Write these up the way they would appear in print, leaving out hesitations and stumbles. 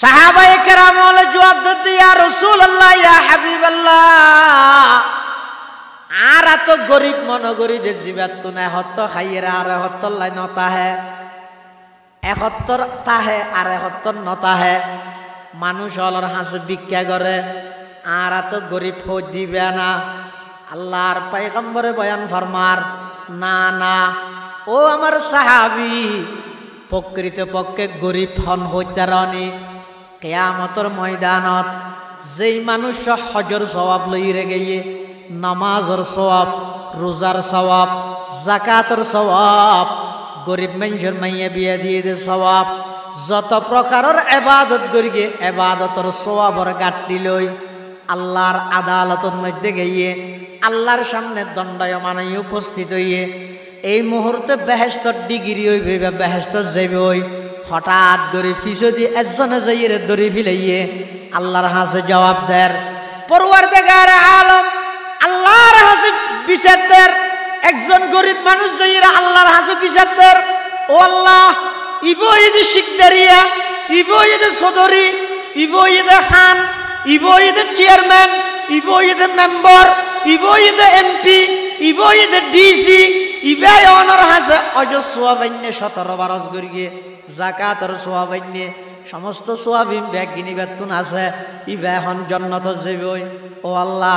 সাহাবায়ে কেরাম বলে জবাব দিতে, ইয়া রাসূলুল্লাহ, ইয়া হাবিবাল্লাহ, আর এত গরিব মনগরি দে জিবাত তো না হত খাইয়েরা আর হত লাই নতা হে একত্তর তাহে আর একত্তর নতা হে মানুষ অলর হাসে ভিক্ষা করে আর এত গরিব খোঁজ দিবে না। আল্লাহর পয়গম্বরে বয়ান ফরমার, না না ও আমার সাহাবী, প্রকৃতপক্ষে গরিব হন হইতে রানি কিয়ামতের ময়দানত যেই মানুষ হজর সওয়াব লইরে গিয়ে নামাজের সওয়াব, রোজার সওয়াব, যাকাতের সওয়াব, গরিব মানুষের মাইয়া বিয়া দিয়ে দে সওয়াব, যত প্রকারের ইবাদত করিগে ইবাদতের সওয়াবর গাঁটটি লই আল্লাহর আদালতের মধ্যে গিয়ে আল্লাহর সামনে দণ্ডায়মান উপস্থিত হইয়ে এই মুহূর্তে বেহেশতর ডিগ্রি হইবে বা বেহেশতর যাইবে হই হঠাৎ করে ফিসদি একজনে যাইয়ে দড়ি ফিলাইয়ে আল্লাহর হাসে জবাব দেয়, পরওয়ারদিগার আলম আল্লাহর হাসে বিচার দেয়। একজন গরিব মানুষ যাইয়ে আল্লাহর হাসে বিচার দেয়, ও আল্লাহ, ইবো ঈদে শিকদারিয়া, ইবো ঈদে চৌধুরী, ইবো ঈদে খান, ইবো ঈদে চেয়ারম্যান, ইবো ঈদে মেম্বার, ইবো ঈদে এমপি, ইবো ঈদে ডিসি, ইবাই অনর হাসে অজ সোয়াবাইন্যে 17 বারস গরিয়ে যাকাতের সোয়াবাইন্যে সমস্ত সোয়াবিন ব্যাগ গিনি বেতন আছে, ইবা এখন জান্নাত যাবে। ও আল্লাহ,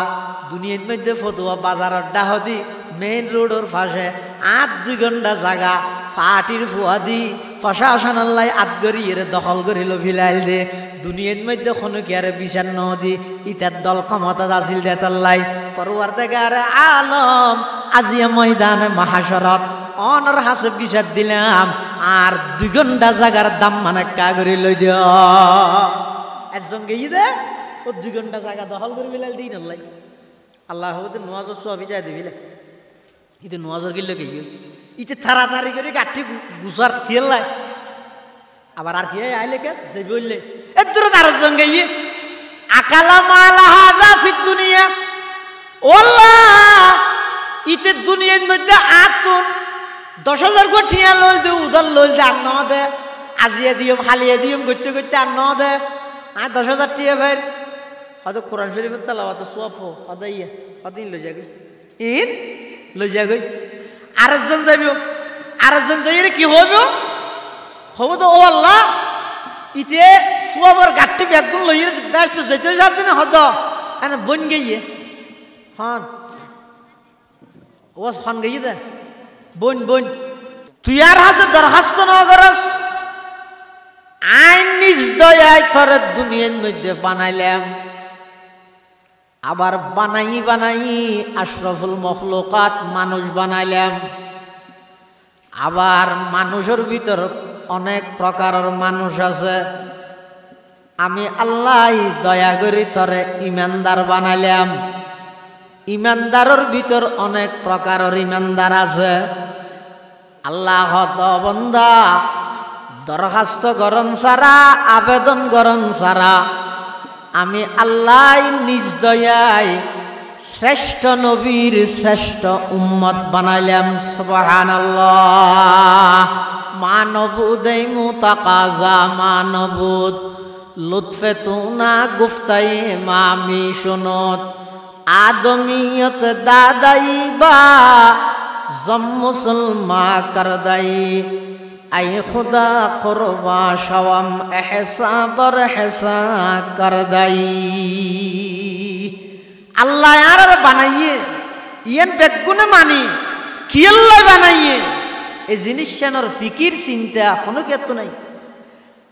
দুনিয়ার মধ্যে ফতুয়া বাজারের ডাহদি মেইন রোডের পাশে 8-2 ঘন্টা জায়গা ফাটির ফুয়াদি প্রশাসন আল্লাহ আদগরিয়ে দখল করিল ফিলাইল দে। দুনিয়ার মধ্যে কোনো কি আর বিচার নদী ইটার দল ক্ষমতা আসিল দে তাল্লাই পরওয়ারদিগার আলম আজিয়া ময়দানে মাহাশরত অনর হাসে বিচার দিলাম আর 2 ঘন্টা জায়গার দাম মানে কাগরি লই দিও। একজন গিয়ে দে ও 2 ঘন্টা জায়গা দখল করে ফিলাইল দিন আল্লাহ আল্লাহ হতে নোয়াজর সবই যাই দিবিলে ইতে নোয়াজর গিল্লো গিয়ে ইতে তাড়াতাড়ি করে গাঠি গুছার খেললাই আবার আর কি আইলে কে যে বললে এদুর তার সঙ্গে ইয়ে আকালা মালা হাজা ফিদ দুনিয়া। আল্লাহ, ইতে দুনিয়ার মধ্যে আতুন 10,000 কোটিয়া লই দে উদার লই দে আর ন দে আজিয়া দিও খালিয়া দিও করতে করতে আর ন দে আর 10,000 টিয়া ভাই হয়তো কোরআন শরীফের তেলাওয়াত সওয়াব হদাইয়া হদিন লই যাগই ইন লই যাগই আরেকজন যাইব আরেকজন যাইরে কি হইব হবো তো। ও আল্লাহ, ইতে সওয়াবর গাট্টি ব্যাগুন লইরে ব্যস্ত যেতে যাতে না হদ এনে বন গইয়ে হন ও হন গইয়ে দে বন বন তুই আর হাসে দরখাস্ত না করস আইন নিজ দয়ায় তোর দুনিয়ার মধ্যে বানাইলাম আবার বানাই আশরাফুল মখলুকাত মানুষ বানাইলাম। আবার মানুষের ভিতর অনেক প্রকারের মানুষ আছে, আমি আল্লাহ দয়া করি তরে ইমানদার বানাইলাম। ইমানদারের ভিতর অনেক প্রকারের ইমানদার আছে। আল্লাহ বন্দা দরখাস্ত গরণ সারা আবেদন গরণ সারা আমি আল্লাহ নিজ দয়ায় শ্রেষ্ঠ নবীর শ্রেষ্ঠ উম্মত বানাইলাম। সুবহানাল্লাহ। মানবুদে মুতাকাজা মানবুদ লুৎফে তুনা গুফতাই মামি শুনত আদমিয়ত দাদাই বা জম মুসলমা করদাই আই খুদা করবা শওয়াম এহসা বর হেসা করদাই। আল্লাহ আর বানাইয়ে ইয়েন বেগুনে মানি কি আল্লাহ বানাইয়ে এই জিনিসটার ফিকির চিন্তা কোনো ক্ষেত্র নাই।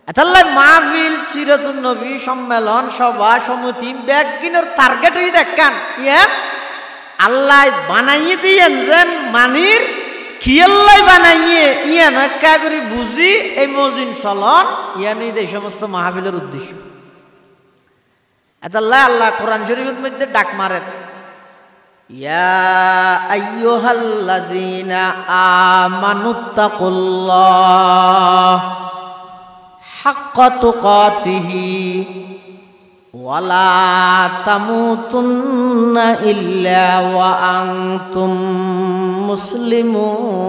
এতাল্লাই মাহফিল সিরাতুন নবী সম্মেলন সভা সমিতি বেগিনের টার্গেট হয়ে দেখান ইয়েন আল্লাহ বানাইয়ে দিয়েন যেন মানির কি আল্লাহ বানাইয়ে ইয়ান একা করে বুঝি এই মজিন চলন ইয়ানই এই সমস্ত মাহফিলের উদ্দেশ্য। এতাল্লাই আল্লাহ কোরআন শরীফের মধ্যে ডাক মারেন, ইয়া আইয়ুহাল্লাযীনা আমানুত্তাকুল্লাহ হাক্কা তুকাতিহি ওয়া লা তামুতুন্না ইল্লা ওয়া আনতুম মুসলিমুন।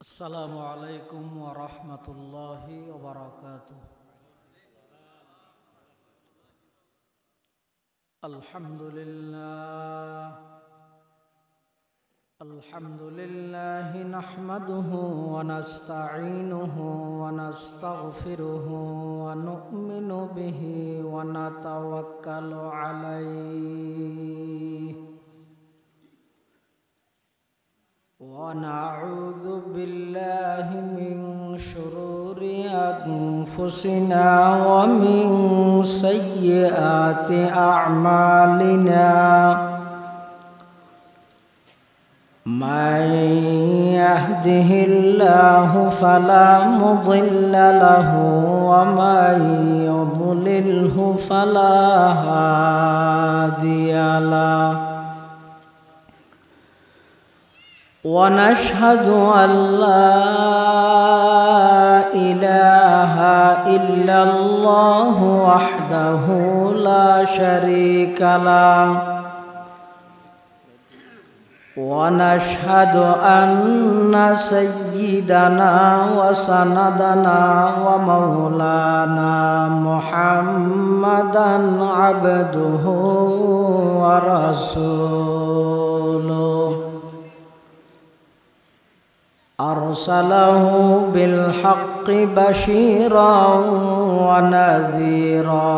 আসসালামু আলাইকুম। عليكم ورحمة الله وبركاته. الحمد لله نحمده ونستعينه ونستغفره ونؤمن به ونتوكل عليه ونعوذ بالله من شرور أنفسنا ومن سيئات أعمالنا من يهده الله فلا مضل له ومن يضلله فلا هادي له ونشهد أن لا إله إلا الله وحده لا شريك له ونشهد أن سيدنا وسندنا ومولانا محمدا عبده ورسوله أرسله بالحق بشيرا ونذيرا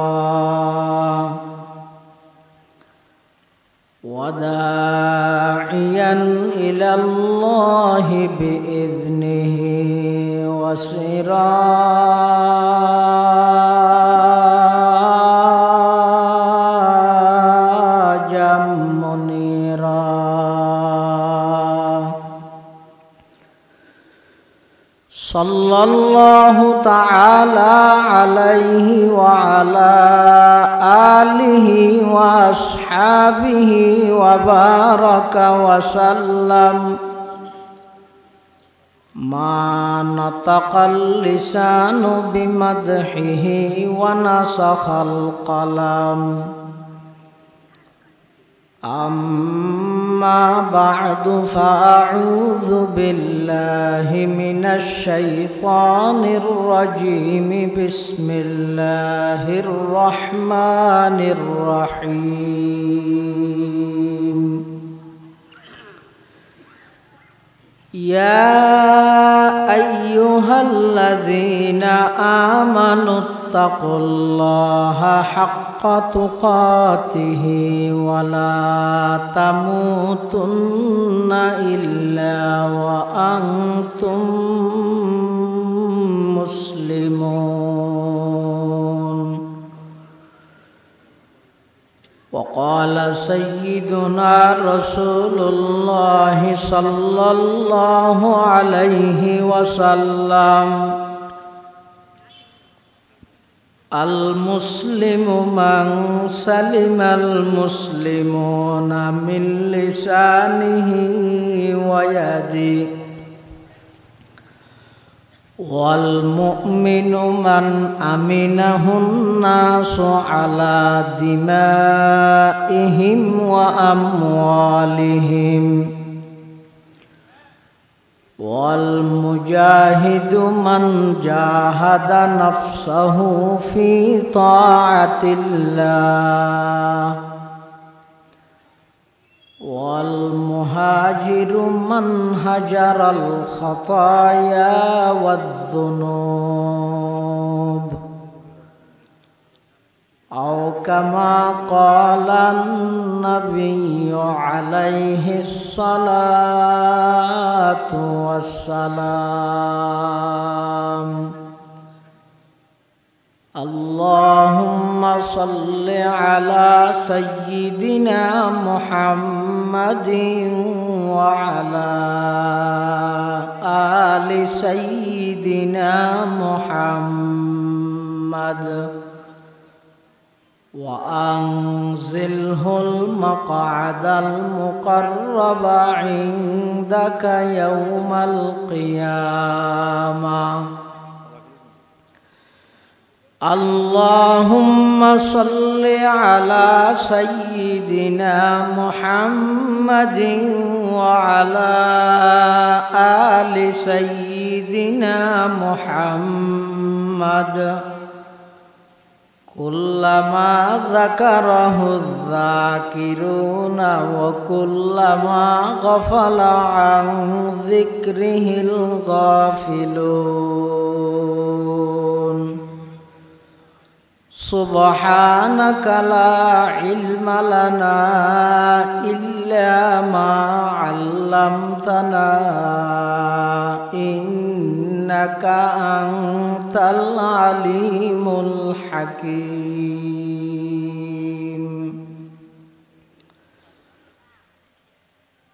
وداعيا إلى الله بإذنه وسراجا منيرا صلى الله تعالى عليه وعلى آله وأصحابه وبارك وسلم ما نطق اللسان بمدحه ونسخ القلم أما بعد فأعوذ بالله من الشيطان الرجيم بسم الله الرحمن الرحيم يا أيها الذين آمنوا اتقوا الله حق تقاته ولا تموتن إلا وأنتم مسلمون. وقال سيدنا رسول الله صلى الله عليه وسلم المسلم من سلم المسلمون من لسانه ويده والمؤمن من أمنه الناس على دمائهم وأموالهم والمجاهد من جاهد نفسه في طاعة الله والمهاجر من هجر الخطايا والذنوب أو كما قال النبي عليه الصلاة والسلام اللهم صل على سيدنا محمد وعلى آل سيدنا محمد وأنزله المقعد المقرب عندك يوم القيامة اللهم صل على سيدنا محمد وعلى آل سيدنا محمد كلما ذكره الذاكرون وكلما غفل عن ذكره الغافلون سبحانك لا علم لنا إلا ما علمتنا إنك أنت العليم الحكيم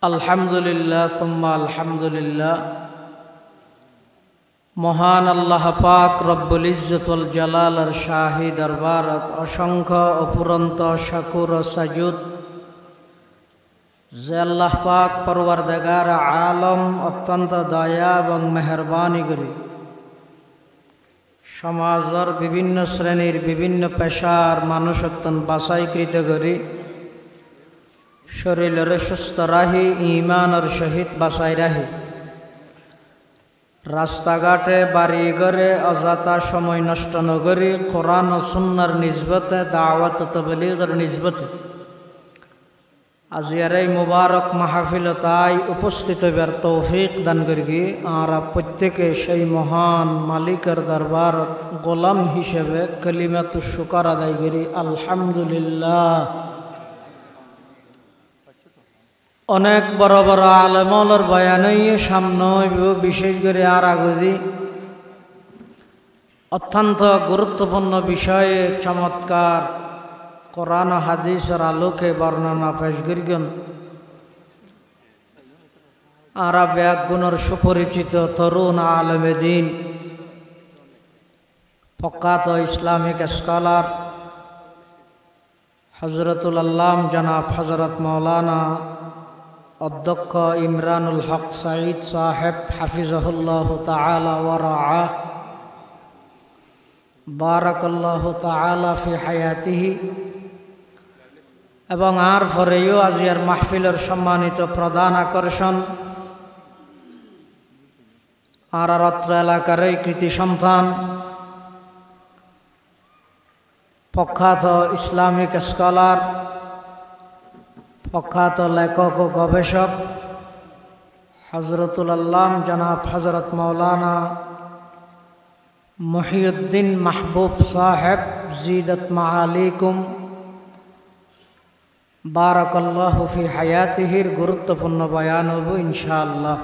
الحمد لله ثم الحمد لله মহান আল্লাহ পাক রব্বুল ইজ্জতুল জালালের শাহী দরবারত অসংখ্য অপুরন্ত শাকুর ও সাজুদ যে আল্লাহ পাক পরওয়ারদিগার আলম অত্যন্ত দয়া এবং মেহরবানি করে সমাজের বিভিন্ন শ্রেণীর বিভিন্ন পেশার মানুষ অত্যন্ত বাছাইকৃত করে শরীরের সুস্থ রাহি ঈমানের সহিত বাছাই রাহি রাস্তাঘাটে বাড়ি ঘরে অযথা সময় নষ্ট নগরী কোরআন ও সুন্নাহর নিসবতে দাওয়াত ও তাবলীগের নিসবতে আজিয়ার এই মুবারক মাহফিলতায় উপস্থিত হইবার তৌফিক দান করি আর প্রত্যেকে সেই মহান মালিকের দরবারত গোলাম হিসেবে কালিমাতু শুকর আদায় করি আলহামদুলিল্লাহ। অনেক বড় বড় আলেমর বয়ানই সামনে বিশেষ করে আর আগুদি অত্যন্ত গুরুত্বপূর্ণ বিষয়ে চমৎকার কোরআন ও হাদিসের আলোকে বর্ণনা পেশ করিবেন। আর ব্যাগুণের সুপরিচিত তরুণ আলেমে দ্বীন প্রখ্যাত ইসলামিক স্কলার হযরতুল আল্লাম জনাব হযরত মাওলানা অধ্যক্ষ ইমরানুল হক সাঈদ সাহেব হাফিজাহুল্লাহু তাআলা ওয়া রাআহ বারাকাল্লাহু তাআলা ফি হায়াতিহি এবং আর পরেও আজিয়ার মাহফিলের সম্মানিত প্রধান আকর্ষণ আর অত্র এলাকার এই কৃতি সন্তান প্রখ্যাত ইসলামিক স্কলার প্রখ্যাত লেখক ও গবেষক হযরতুল আল্লাম জনাব হযরত মাওলানা মুহিউদ্দিন মাহবুব সাহেব জিদাত মাআলিকুম বারাকাল্লাহু ফি হায়াতিহির গুরুত্বপূর্ণ বয়ান হব ইনশাআল্লাহ।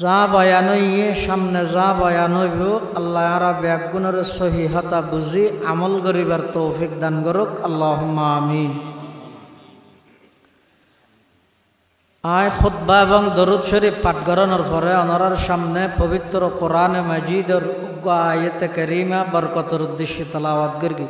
যা বয়ান হইয়ে সামনে যা বয়ান হইব আল্লাহ আরা ব্যাগুণের সহিহতা বুঝি আমল করিবার তৌফিক দান করুক আল্লাহুম্মা আমিন। আয় খুতবা এবং দরুদ শরীফ পাঠ করানোর পরে অনরার সামনে পবিত্র কোরআনে মাজিদের উগ্র আয়াতে কারিমা বরকতের উদ্দেশ্যে তেলাওয়াত করি।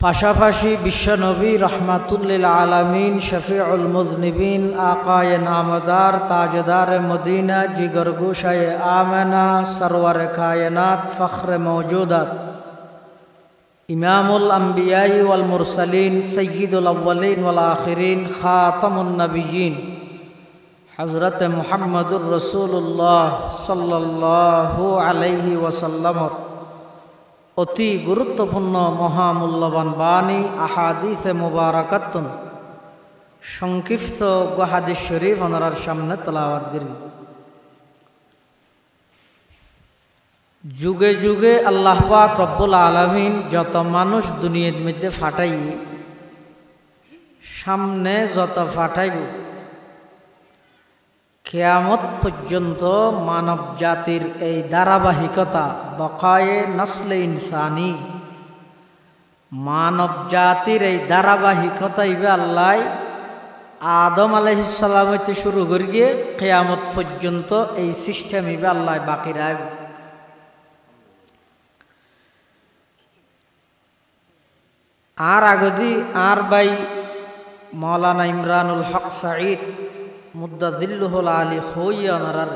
পাশাপাশি বিশ্বনবী রহমাতুল্লিল আলামিন শফিউল মুযনিবিন আকায়ে নামদার তাজদার মদিনা জিগর গোশায়ে আমেনা সরওয়ারে কায়নাত ফখরে মওজুদাত ইমামুল আম্বিয়াই ওয়াল মুরসালিন সৈয়দুল আউয়ালিন ওয়াল আখিরিন খাতামুন নবিয়্যিন হযরত মুহাম্মদুর রাসূলুল্লাহ সাল্লাল্লাহু আলাইহি ওয়াসাল্লামর অতি গুরুত্বপূর্ণ মহামূল্যবান বাণী আহাদিসে মুবারাকাতুন সংক্ষিপ্ত হাদিস শরীফ ওনার সামনে তেলাওয়াত করি। যুগে যুগে আল্লাহ পাক রব্বুল আলামিন যত মানুষ দুনিয়ার মধ্যে ফাটাই সামনে যত ফাটাইব কিয়ামত পর্যন্ত মানব জাতির এই ধারাবাহিকতা বকায়ে নসলে ইনসানি মানব জাতির এই ধারাবাহিকতা ইবে আল্লাহ আদম আলাইহিস সালাম হইতে শুরু করে গিয়ে কিয়ামত পর্যন্ত এই সিস্টেম ইবে আল্লাহ বাকি রাখবে। আর আগদি আর ভাই মৌলানা ইমরানুল হক সাঈদ মুদ্দাদিল্লুহুল আলী হইয়া ওনার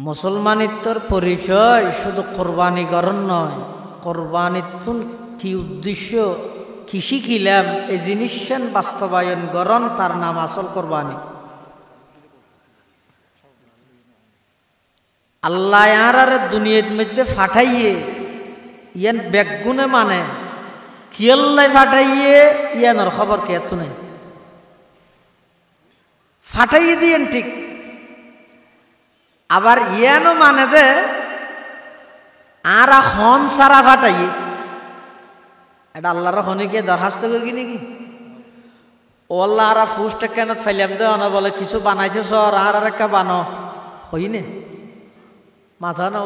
মুসলমানিত্বর পরিচয় শুধু কোরবানি করণ নয়, কোরবানিত্বন কি উদ্দেশ্য, কি শিখিলাম এই জিনিসেন বাস্তবায়ন করণ, তার নাম আসল কোরবানি। আল্লাহ আর দুনিয়ার মধ্যে ফাটাইয়ে ইয়ান বেগুনে মানে কিয়াল্লাই ফাটাইয়ে ইয়ানোর খবর কে এত নেই, ফাটাইয়ে দিয়েন ঠিক। আবার ইয়ানো মানে দে আর হন সারা ফাটাইয়ে, এটা আল্লাহর হনিকে দরখাস্ত করি নাকি? ও আল্লাহ আর ফুসটা কেন ফাইলাম দে না, বলে কিছু বানাইছে সর আর একটা বানো হইনে মাথা না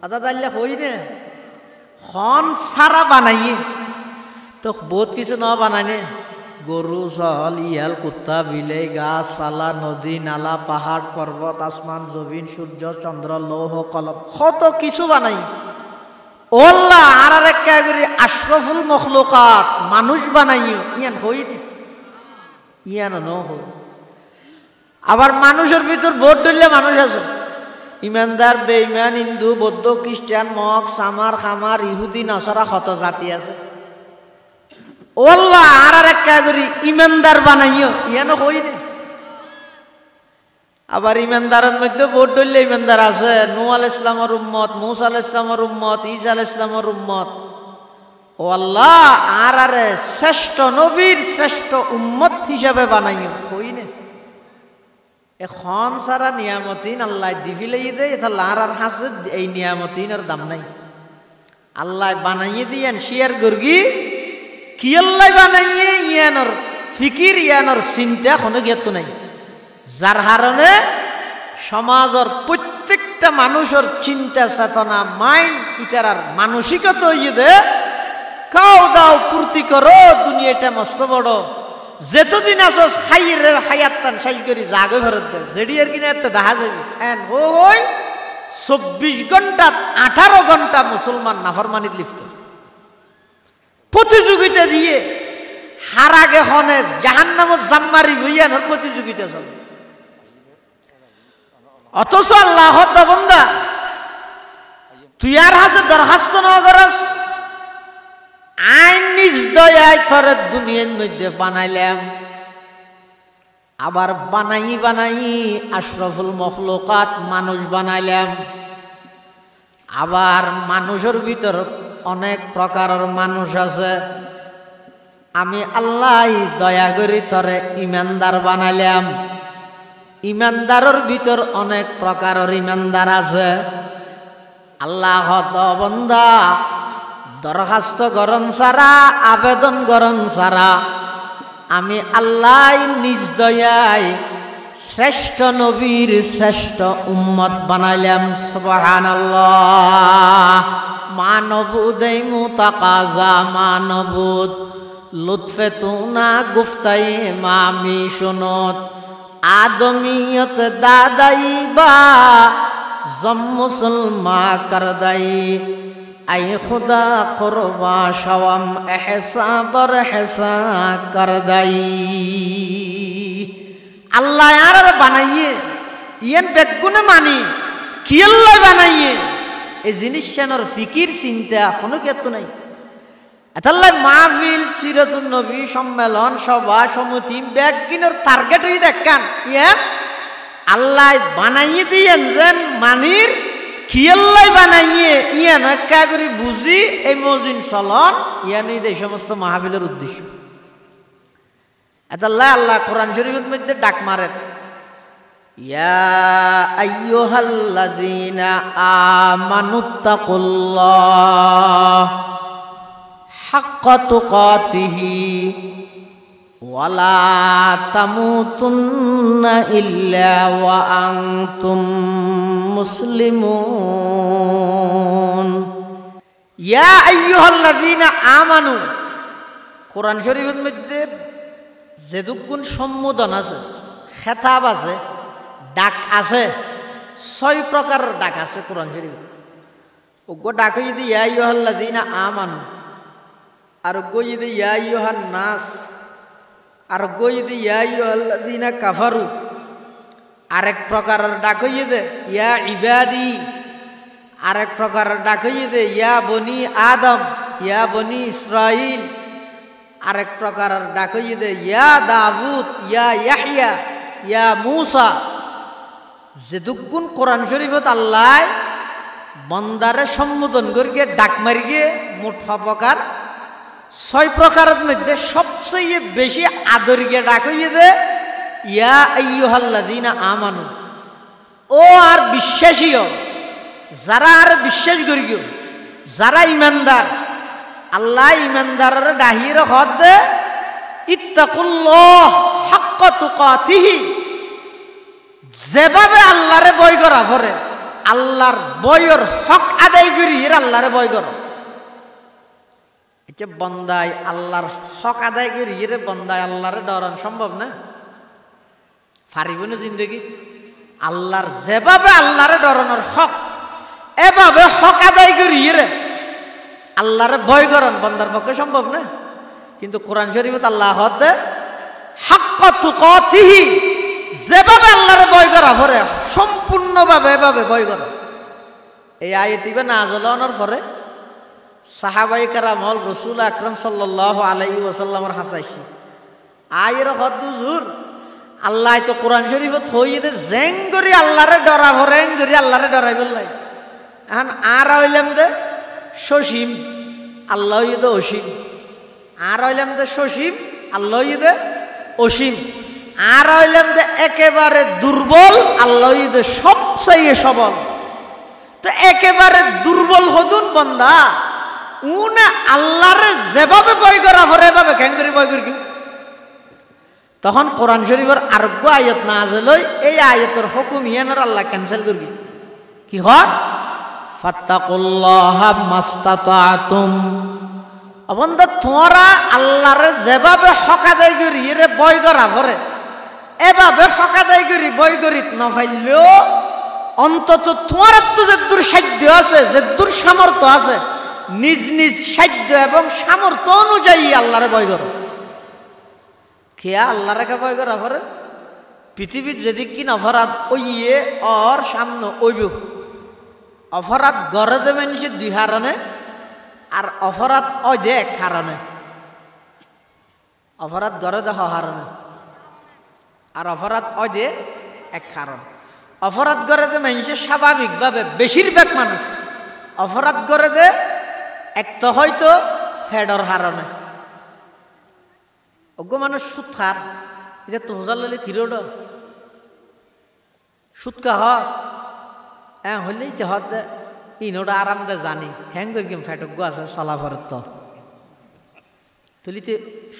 আদা দাইলে হইনে হন সারা বানাইয়ে তো বহুত কিছু ন বানাইনে, গরু সহল ইয়াল কুত্তা বিলে গাছ পালা নদী নালা পাহাড় পর্বত আসমান জমিন সূর্য চন্দ্র লৌহ কলম কত কিছু বানাই। ওল্লাহ আর একটা করি আশরাফুল মখলুকাত মানুষ বানাই ইয়ান হইনি, ইয়ান ন হই। আবার মানুষের ভিতর ভোট ধরলে মানুষ আছে, ইমানদার বেঈমান হিন্দু বৌদ্ধ খ্রিস্টান মগ সামার খামার ইহুদি নসারা কত জাতি আছে। ওল্লাহ আর একটা করি ইমানদার বানাইও ইয়ানো হইনি। আবার ইমানদারের মধ্যে ভোট ধরলে ইমানদার আছে, নূহ আলাইহিস সালামের উম্মত, মূসা আলাইহিস সালামের উম্মত, ঈসা আলাইহিস সালামের উম্মত। ও আল্লাহ আর শ্রেষ্ঠ নবীর শ্রেষ্ঠ উম্মত হিসাবে বানাইও হইনে। এখন সারা নিয়ামতিন আল্লাহ দিবিলাই দে, তাহলে আর হাসে এই নিয়ামতিনের দাম নাই। আল্লাহ বানাইয়ে দিয়েন শিয়ার গর্গি কি আল্লাহ বানাইয়ে ইয়ানোর ফিকির ইয়ানোর চিন্তা কোনো জ্ঞাত নাই, যার কারণে সমাজের প্রত্যেকটা মানুষের চিন্তা চেতনা মাইন্ড ইতার মানসিকতা হইয়ে দে কাও দাও পূর্তি করো, দুনিয়াটা মস্ত বড়, যেতদিন আসস খাইয়ের খাইয়াত্তান সাই করি জাগে ভরত দেয় যেটি আর কিনা এত দেখা যাবে। এন ওই 24 ঘন্টা 18 ঘন্টা মুসলমান নাফরমানিত লিপ্ত, প্রতিযোগিতা দিয়ে হারাগে হনে জাহান্নামত জাম্মারি হইয়ানোর প্রতিযোগিতা চলে। অথচ আল্লাহ বন্দা তুই আর হাসে দরখাস্ত ন করস, আইন নিজ দয়ায় তোরে দুনিয়ার মধ্যে বানাইলাম। আবার বানাই বানাই আশরাফুল মখলুকাত মানুষ বানাইলাম। আবার মানুষের ভিতর অনেক প্রকারের মানুষ আছে, আমি আল্লাহ দয়া করি তোরে ইমানদার বানাইলাম। ইমানদারের ভিতর অনেক প্রকারের ইমানদার আছে। আল্লাহ বন্দা দরখাস্ত গরণ সারা আবেদন গরণ সারা আমি আল্লাহ নিজ দয়ায় শ্রেষ্ঠ নবীর শ্রেষ্ঠ উম্মত বানাইলাম। সুবহানাল্লাহ। মানবুদ মুতাকাজা মানবুদ লুৎফে তুনা গুফতাই মামি শুনত আদমিয়ত দাদাই বা জম মুসলমা করদাই আই খুদা করবা শাওয়াম এহসা বর হেসা করদাই। আল্লাহ আর বানাইয়ে ইয়ান বেগুনে মানি কি আল্লাহ বানাইয়ে এই জিনিসটার ফিকির চিন্তা কোনো ক্ষেত্র নাই। এতাল্লাই মাহফিল সিরাতুন নবী সম্মেলন সভা সমিতি বেগিনের টার্গেট হয়ে দেখান ইয়ান আল্লাহ বানাইয়ে দিয়েন যেন মানির কি আল্লাহ বানাইয়ে ইয়ান একা করে বুঝি এই মজিন চলন ইয়ানই এই সমস্ত মাহফিলের উদ্দেশ্য। এতাল্লাই আল্লাহ কোরআন শরীফের মধ্যে ডাক মারেন, ইয়া আইয়ুহাল্লাযীনা আমানুত্তাকুল্লাহ হাক্কা তুকাতিহি ওয়া লা তামুতুন্না ইল্লা ওয়া আনতুম মুসলিমুন। ইয়া আইয়ুহাল্লাযীনা আমানু, কোরআন শরীফের মধ্যে যেদুগুণ সম্বোধন আছে, খেতাব আছে, ডাক আছে, 6 প্রকারের ডাক আছে কোরআন শরীফে। ওগো ডাক যদি ইয়া আইয়ুহাল্লাযীনা আমানু, আর গো যদি ইয়া আইয়ুহান নাস, আর গো যদি ইয়া আইয়ুহাল্লাযীনা কাফারু, আরেক প্রকারের ডাক হইয়ে দে ইয়া ইবাদি, আরেক প্রকারের ডাক হইয়ে দে ইয়া বনি আদম, ইয়া বনি ইসরাইল, আরেক প্রকারের ডাক হইয়ে দে ইয়া দাউদ, ইয়া ইয়াহইয়া, ইয়া মূসা। যেদুকুন কোরআন শরীফত আল্লাহ বন্দারে সম্বোধন করিয়ে ডাক মারিয়ে মোট প্রকার 6 প্রকারের মধ্যে সবচেয়ে বেশি আদরিয়ে ডাক হইয়ে দে ইয়া আইয়ুহাল্লাযীনা আমানু, ও আর বিশ্বাসীও যারা আর বিশ্বাস করিও, যারা ইমানদার, আল্লাহ ইমানদারের ডাহির হদ দে ইত্তাকুল্লাহ হাক্কা তুকাতিহি, যেভাবে আল্লাহরে ভয় করা পরে আল্লাহর ভয়ের হক আদায় করি এর আল্লাহরে ভয় কর। এটা বন্দায় আল্লাহর হক আদায় করি এর বন্দায় আল্লাহরে ডরান সম্ভব না, পারিব না জিন্দগি। আল্লাহর যেভাবে আল্লাহরে ডরানোর হক এভাবে হক আদায় করি এর আল্লাহরে ভয় করেন বন্দার পক্ষে সম্ভব না। কিন্তু কোরআন শরীফত আল্লাহ হদ হাক্কা তুকাতিহি, যেভাবে আল্লাহরে ভয় করা পরে সম্পূর্ণভাবে এভাবে ভয় করা। এই আয়াতিবে নাযিল হওয়ার পরে সাহাবায়ে কেরাম হল রাসূল আকরাম সাল্লাল্লাহু আলাইহি ওয়াসাল্লামের হাসাইছি আয়ের হদ হুজুর আল্লাহ তো কোরআন শরীফত হইতে জেং করি আল্লাহরে ডরা ভরে করি আল্লাহরে ডরাই বললাই। এখন আর হইলাম দে সসীম, আল্লাহ হইতে অসীম, আর হইলাম দে সসীম, আল্লাহ হইতে অসীম, আর হইলাম দে একেবারে দুর্বল, আল্লাহ হইতে সবচেয়ে সবল। তো একেবারে দুর্বল হতুন বন্দা উনা আল্লাহরে যেভাবে ভয় করা পরে এভাবে কেন করে ভয় করি। তখন কোরআন শরীফের আরোগ্য আয়াত নাযিল হই, এই আয়াতের হুকুম ইয়ানোর আল্লাহ ক্যান্সেল করবি। কি হয় ফাত্তাকুল্লাহা মাস্তাতাতুম, বন্দা তোমরা আল্লাহরে যেভাবে হক আদায় করি এরে ভয় করা পরে এভাবে হক আদায় করি ভয় করি না পাইলেও অন্তত তোমার তো যে দূর সাধ্য আছে, যে দূর সামর্থ্য আছে, নিজ নিজ সাধ্য এবং সামর্থ্য অনুযায়ী আল্লাহরে ভয় করো। কে আল্লাহরে কে ভয় করা পরে পৃথিবীর যেদিক কিন অপরাধ ওইয়ে ওর সামনে ওইব, অপরাধ গড়ে দেবেন সে 2 কারণে, আর অপরাধ ওই দে 1 কারণে। অপরাধ গড়ে দেহ কারণে, আর অপরাধ ওই দে 1 কারণ। অপরাধ করে দে মানুষের স্বাভাবিকভাবে বেশিরভাগ মানুষ অপরাধ করে দে এক তো হয়তো ফেডর হারণে, অজ্ঞ মানুষ সুদ খার, এটা তো হোজার ললে কিরোড সুদ কা হ্যাঁ হইলেই তো হদ দে ইনোটা আরাম দে জানি হ্যাং করি ফেটজ্ঞ আছে চলাফের তো তুলিতে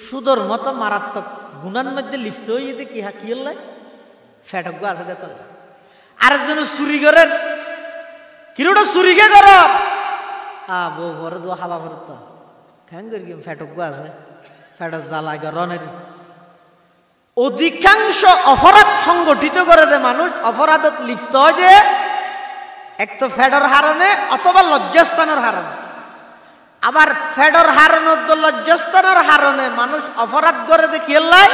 সুদর মতো মারাত্মক গুণার মধ্যে লিপ্ত হয়ে যেতে কি কি হল ফেটজ্ঞ আছে দে তোলে। আরেকজন চুরি করেন কিরোটা চুরিকে কর বউ ভরে দোয়া খাবা ফেরত তো হ্যাং করি ফেটজ্ঞ আছে ফেটর জ্বালা গরনের। অধিকাংশ অপরাধ সংগঠিত করে দে মানুষ অপরাধত লিপ্ত হয় যে এক তো ফেডর হারণে অথবা লজ্জাস্থানের হারণে। আবার ফেডর হারণত লজ্জাস্থানের হারণে মানুষ অপরাধ করে দে কি লাই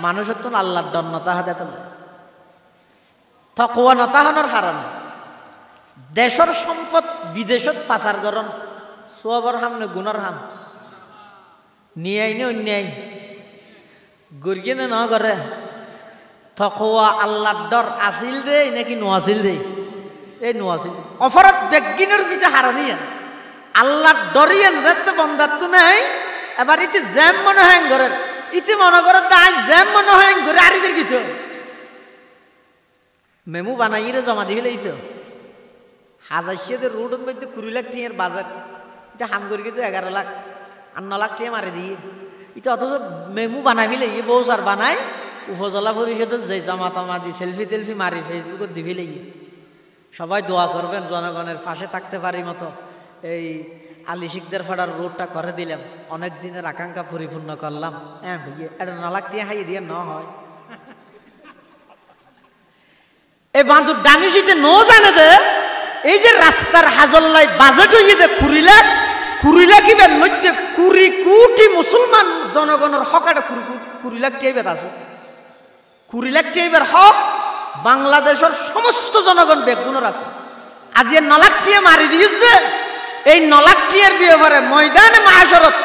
মানুষের তো আল্লাহর ডর নতা হাতে তকওয়া নতাহনের কারণে দেশের সম্পদ বিদেশত পাচার করন সবর সামনে গুণর হাম নিয়ে আইনে অন্যায় গরিয়ে ন করে তকওয়া আল্লাহর ডর আসিল দে নাকি নোয়াছিল দে এই নোয়াছিল অপরাধ বেগিনের পিছে হারণিয়া আল্লাহর ডরিয়েন যাতে বন্ধাত্ম নাই। এবার ইতি জ্যাম মনে হয় করে ইতি মনে করে তাই জ্যাম মনে হয় করে আরিজের কিছু মেমু বানাইরে জমা দিবিলে তো 1000 রোডের মধ্যে 20 লাখ টাকার বাজার এটা হাম করি কিন্তু 11 লাখ আর 9 লাখ টাকা মারি দিয়ে এটা অথচ মেমু বানাবিলে ই বউ সার বানাই উপজেলা পরিষদের যে জমা টমা দি সেলফি টেলফি মারি ফেসবুকত দিবিলে সবাই দোয়া করবেন জনগণের পাশে থাকতে পারি মতো এই আলী শিকদার ফাড়ার রোডটা করে দিলাম অনেক দিনের আকাঙ্ক্ষা পরিপূর্ণ করলাম। হ্যাঁ ভাইয়া এটা 9 লাখ টাকা হাইয়ে দিয়ে ন হয় এই বান্ধব দামি সিটে ন জানে দে এই যে রাস্তার হাজল্লাই বাজেট হয়ে দে 20 লাখ ইবের মধ্যে 20 কোটি মুসলমান জনগণের হক এটা 20 লাখ টাকা আছে 20 লাখ টাকা হক বাংলাদেশের সমস্ত জনগণ বেগুনের আছে। আজ এ নলাকটিয়ে মারি দিয়েছে, এই নলাকটিয়ের ব্যাপারে ময়দানে মাহাশরত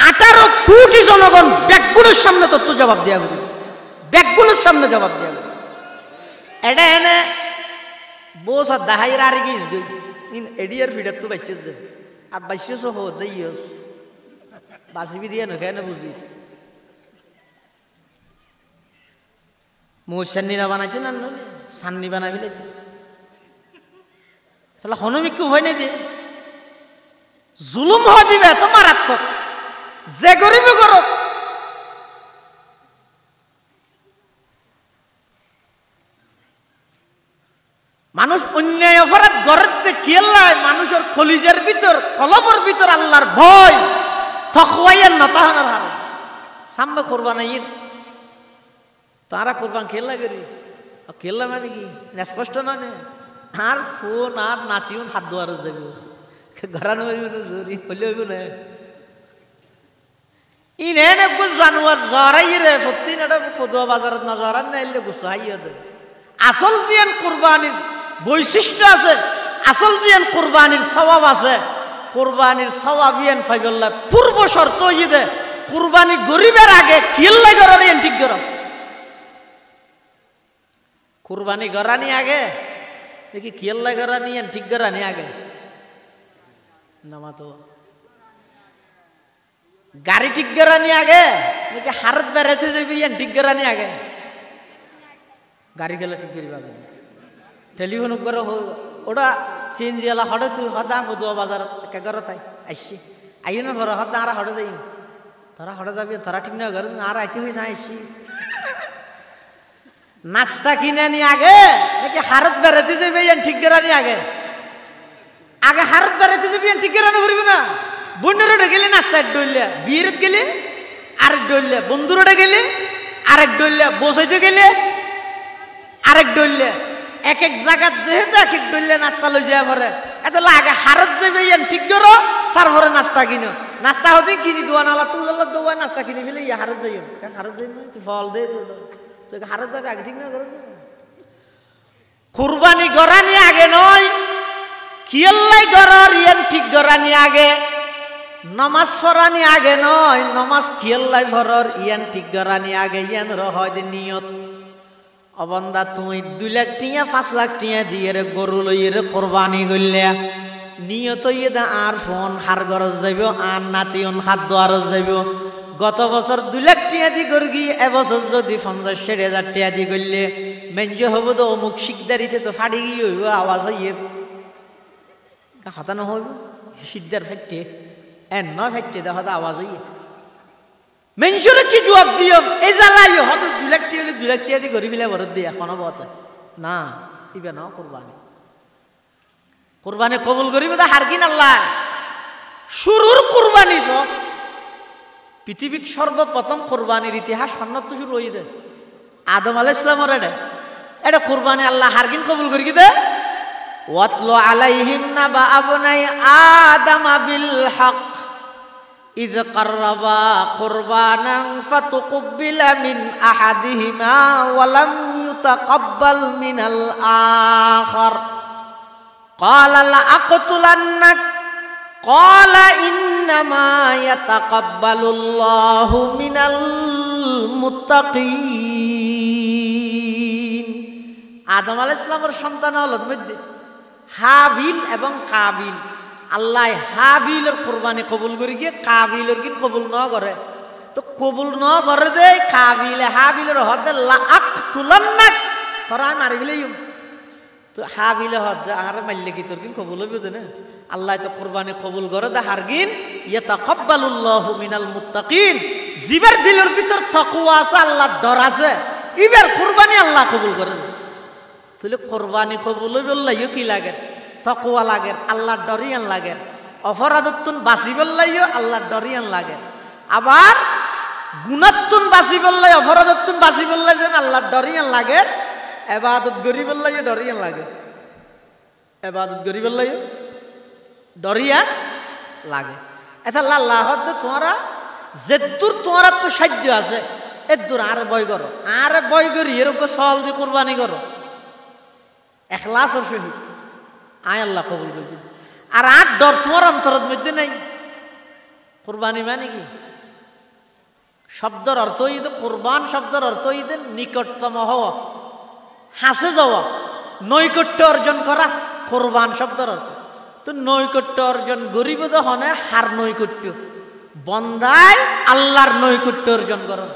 18 কোটি জনগণ বেগুনের সামনে তত্ত্ব জবাব দেওয়া হবে, বেগুনের সামনে জবাব দেওয়া হবে। এটা এনে বস আর দাহাইরা আর গিয়েছ গই ইন এডিয়ার ফিডার তো বাইছে আর বাইশেছ হো দেইস বাসিবি দিয়ে নখানে বুঝি মৌসান্নি না বানাইছে না সান্নি বানাবি লাইতে তাহলে হনমিকু হয় নাই দিয়ে জুলুম হওয়া দিবে এত মারাত্মক যে গরিবে গরব। মানুষ অন্যায় অপরাধ গড়তে কেল্লায় মানুষের কলিজার ভিতর কলবর ভিতর আল্লাহর ভয় থকওয়াইয়ের নতাহানোর হার সামনে কোরবান আইয়ের তারা কোরবান খেললা করি খেললা মানে কি স্পষ্ট নয় না আর ফোন আর নাতিও হাত দোয়ারও যাব ঘরানো জোরি হলে হইব না ইনে জানুয়ার জরাই রে সত্যি না ফদুয়া বাজারত না জরান না এলে গুছো হাইয়া দে আসল জিয়ান কোরবানির বৈশিষ্ট্য আছে, আসল জিয়ান কোরবানির সওয়াব আছে। কোরবানির সওয়াব ইয়ান ফাইবল্লাহ পূর্ব শর্ত ইদে কোরবানি গরিবের আগে কিল্লা গরানি ঠিক গর কোরবানি গরানি আগে দেখি কিল্লা গরানি ঠিক গরানি আগে নামা তো গাড়ি ঠিক গরানি আগে নাকি হারত বেড়াতে যাবি ইয়ান ঠিক গরানি আগে গাড়ি গেলে ঠিক করিবা টেলিফোন করে ওটা সিএনজি এলা হঠাৎ তুই হদা ফদুয়া বাজার একেবারে তাই আসছি আইও না ঘর হদা আর হঠে যাই তোরা হঠে যাবি তোরা ঠিক না ঘর আর আইতে হয়েছে আসছি নাস্তা কিনে নি আগে নাকি হারত বেড়াতে যাবি ঠিক গেরানি আগে আগে হারত বেড়াতে যাবি ঠিক গেরানি করবি না বন্যের গেলে নাস্তা ডইলে বিয়ের গেলে আরেক ডইলে বন্ধুর গেলে আরেক ডইলে বসাইতে গেলে আরেক ডইলে এক এক জায়গা যেহেতু এক এক ডইলে নাস্তা লই যায় পরে এটা আগে হারত যাবে ঠিক করো তারপরে নাস্তা কিনো নাস্তা হতে কিনি দোয়ান আলা তুই দোয়া নাস্তা কিনে ফেলে হারত যাই হারত যাই তুই ফল দে তুই হারত যাবে আগে ঠিক না করো কুরবানি গরানি আগে নয় কিয়াল্লাই গরার ইয়ান ঠিক গরানি আগে নমাজ পড়ানি আগে নয় নমাজ কিয়াল্লাই ফরর ইয়ান ঠিক গরানি আগে ইয়ান রহয় নিয়ত অবন্দা তুই 2 লাখ টিয়া 5 লাখ টিয়া দিয়ে রে গরু লইয়ে রে কোরবানি করলে নিয়ত ইয়ে দা আর ফোন হার গরজ যাইব আর নাতিয়ন হাত দোয়ারজ যাইব গত বছর 2 লাখ টিয়া দি গরগি এবছর যদি 50,000 টিয়া দি করলে মেঞ্জ হব তো অমুক শিকদারিতে তো ফাড়ি গিয়ে হইব আওয়াজ হইয়ে হতানো হইব সিদ্ধার ফেটে এন নয় ফেটে দে হতা আওয়াজ হইয়ে মেনশরে কি জবাব দিও এই জ্বালাই হয়তো 2 লাখ টিয়া 2 লাখ টিয়া দিয়ে গরিব ফেলে ভরত দিয়ে কোনো বতে না ইবে না কোরবানি কোরবানি কবুল করিবে তা হারকিন আল্লাহ শুরুর কোরবানি সব পৃথিবীর সর্বপ্রথম কোরবানির ইতিহাস সন্ন্যত শুরু হয়ে দে আদম আলাইহিস সালামের এটা কোরবানি আল্লাহ হারকিন কবুল করি দে ওয়াতলু আলাইহিম নাবা আবনাই আদম বিল হক إذ قربا قربانا فتقبل من أحدهما ولم يتقبل من الآخر قال لأقتلنك قال إنما يتقبل الله من المتقين আদম আলাইহিস সালামের সন্তান হলো মধ্যে হাবিল এবং কাবিল আল্লাহ হাবিলের কোরবানি কবুল করে গিয়ে কাবিলের কিন্তু কবুল ন করে তো কবুল ন করে দে কাবিলে হাবিলের হদে লাআকতুলান্নাক তোরা মারি ফেলেই তো হাবিলে হদে আর মারলে কি তোর কিন্তু কবুল হবে না আল্লাহ তো কোরবানি কবুল করে দে হারগিন ইয়াতাকাব্বালুল্লাহু মিনাল মুত্তাকিন জিবার দিলের ভিতর তাকওয়া আছে আল্লাহর ডর আছে এবার কোরবানি আল্লাহ কবুল করে তাহলে কোরবানি কবুল হবে আল্লাহ কি লাগে তাকওয়া লাগে আল্লাহর ডরিয়ান লাগে অপরাধতুন বাঁচিবল্লাইও আল্লাহর ডরিয়ান লাগে আবার গুনাতুন বাঁচিবল্লাই অপরাধতুন বাঁচিবল্লাই যেন আল্লাহর ডরিয়ান লাগে ইবাদত গরিবল্লাইও ডরিয়ান লাগে ইবাদত গরিবল্লাইও ডরিয়ান লাগে এটা আল্লাহ তোমরা যেদূর তোমার তো সাধ্য আছে এদূর আর বয় করো আর বয় করি এরকম সল দিয়ে কোরবানি করো এখলাসর সহিত আয় আল্লাহ কবুল করে দিন। আর আট ডর তোমার অন্তরের মধ্যে নাই। কুরবানি মানে কি? শব্দের অর্থ ঈদ, কুরবান শব্দের অর্থ ঈদ নিকটতম হওয়া, হাসে যাওয়া, নৈকট্য অর্জন করা কুরবান শব্দের অর্থ। তো নৈকট্য অর্জন গরিব তো হনে হার নৈকট্য বন্দায় আল্লাহর নৈকট্য অর্জন করো।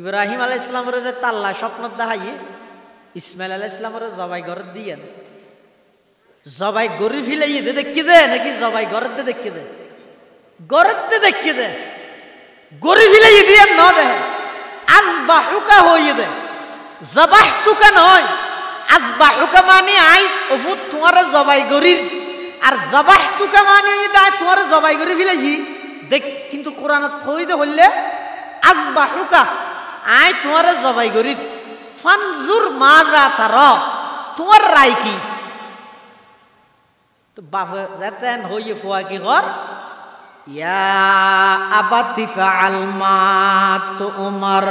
ইব্রাহিম আলাইহিস সালামের যে তাল্লা স্বপ্ন দেখাইয়ে ইসমাইল আলাইহিস সালামের জবাই ঘর দিয়েন, জবাই গরি ফিলাইয়ে দে দেখি দে নাকি জবাই ঘরের দে দেখি দে? ঘরের দে দেখি দে, গরি ফিলাইয়ে দিয়ে ন দে। আজবাহুকা হইয়ে দে, জবাহতুকা নয়। আজবাহুকা মানে আই ওফুত তোমার জবাই গরির, আর জবাহতুকা মানে দায় তোমার জবাই গরি ফিলাইয়ে দেখ। কিন্তু কোরআনত থই দে হইলে আজবাহুকা আই তোমার জবাই গরির। ফানজুর মাযা তারা, তোমার রায় কি? তো বাপে যেতেন হইয়ে ফুয়া কি কর, ইয়া আবাতি ফাআল মা তুমার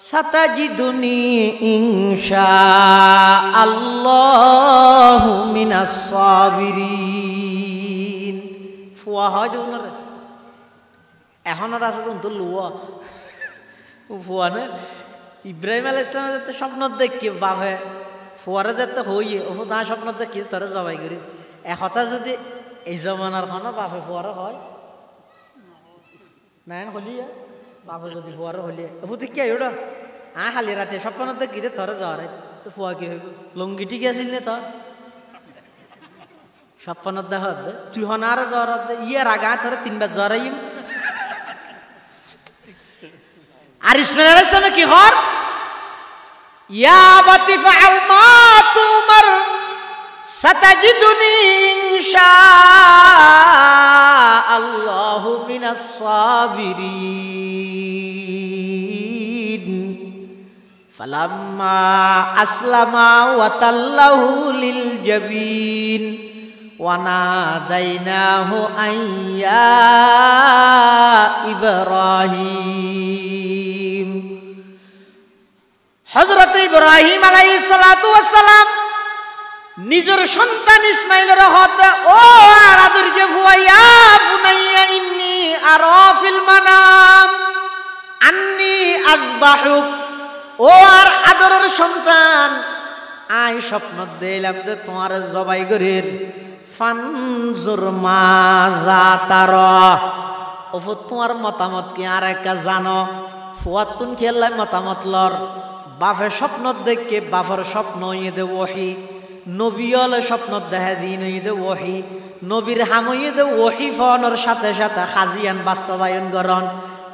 সাতাজিদুনি ইনশাআল্লাহু মিনাস সাবিরিন। ফুয়া হয় যে ওনারে এখন আর আছে তো লুয়া ফুয়া না। ইব্রাহিম আলাইহিস সালাম যাতে স্বপ্ন দেখি বাপে ফুয়ারে যাতে হইয়ে ও তা স্বপ্ন দেখি তোরা জবাই করি। একথা যদি এই জমানার খানো বাপে ফুয়ারে হয় না হলিয়া, বাপে যদি ফুয়ারে হলিয়ে ও তুই কে ওটা খালি রাতে স্বপ্ন দেখি তোরা যাওয়ার তো ফুয়া কি হইব? লঙ্গি টিকে আসিল নে তোর স্বপ্ন দেখা তুই হনার জ্বর ইয়ার আগা তোরা 3 বার জ্বরাইম। আর ইসমাইল আলাইহিস সালাম কি হর, ইয়া আবাতি ফাআল মা তুমার সাতাজিদুনি ইনশাআল্লাহু মিনাস সাবিরিন। ফালাম্মা আসলামা ওয়া তাল্লাহু লিল জাবিন ওয়া নাদাইনাহু আইয়া ইব্রাহিম। হযরত ইব্রাহিম আলাইহিস সালাতু ওয়াস সালাম নিজের সন্তান ইসমাইলের হাতে ও আর আদরকে ফুয়াইয়া বুনাইয়া ইন্নী আরা ফিল মানাম আন্নী আযবাহুক। ও আর আদরের সন্তান আই স্বপ্ন দিলাম যে তোমার জবাই করির। ফানজুর মাযা তারা, ও তোমার মতামত কি আর একা জানো? ফুয়াতুন খেললাই মতামত লর। বাপের স্বপ্ন দেখে বাপের স্বপ্ন ইয়ে ওহি, নবী হলে স্বপ্ন দেখা দিন ইয়ে ওহি, নবীর হামইয়ে দে ওহি ফোনের সাথে সাথে হাজিয়ান বাস্তবায়ন করন।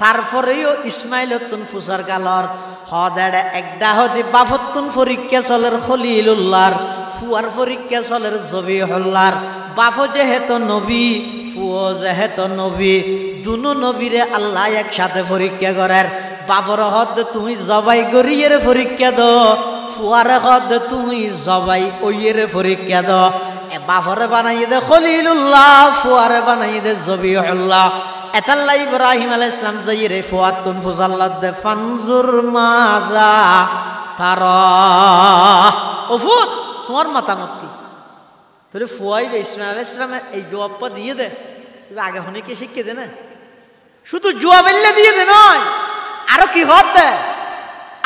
তারপরেও ইসমাইল তুন ফুসার কালর হদাড়ে একটা হদি বাফতুন পরীক্ষা চলের খলিলুল্লাহর, ফুয়ার পরীক্ষা চলের জবিহুল্লাহর। বাফ যেহেতু নবী, ফুও যেহেতু নবী, দুনো নবীরে আল্লাহ একসাথে পরীক্ষা করার। বাপর হদ তুমি জবাই গরিয়ের পরীক্ষা দো, ফুয়ার হদ তুমি জবাই ওইয়ের পরীক্ষা দো। বাপরে বানাইয়ে দে খলিলুল্লাহ, ফুয়ারে বানাইয়ে দে জবিহুল্লাহ। এতাল্লা ইব্রাহিম আলাইহিস সালাম যাইরে ফুয়াতুন ফুজাল্লাত দে ফানজুর মাযা তারা, ও ফুত তোমার মতামত কি? তোরে ফুয়াইবে ইসমাইল আলাইহিস সালাম এই জবাবটা দিয়ে দে। আগে অনেকে শিখিয়ে দে না, শুধু জবাব এলে দিয়ে দে নয়, আরো কি হতে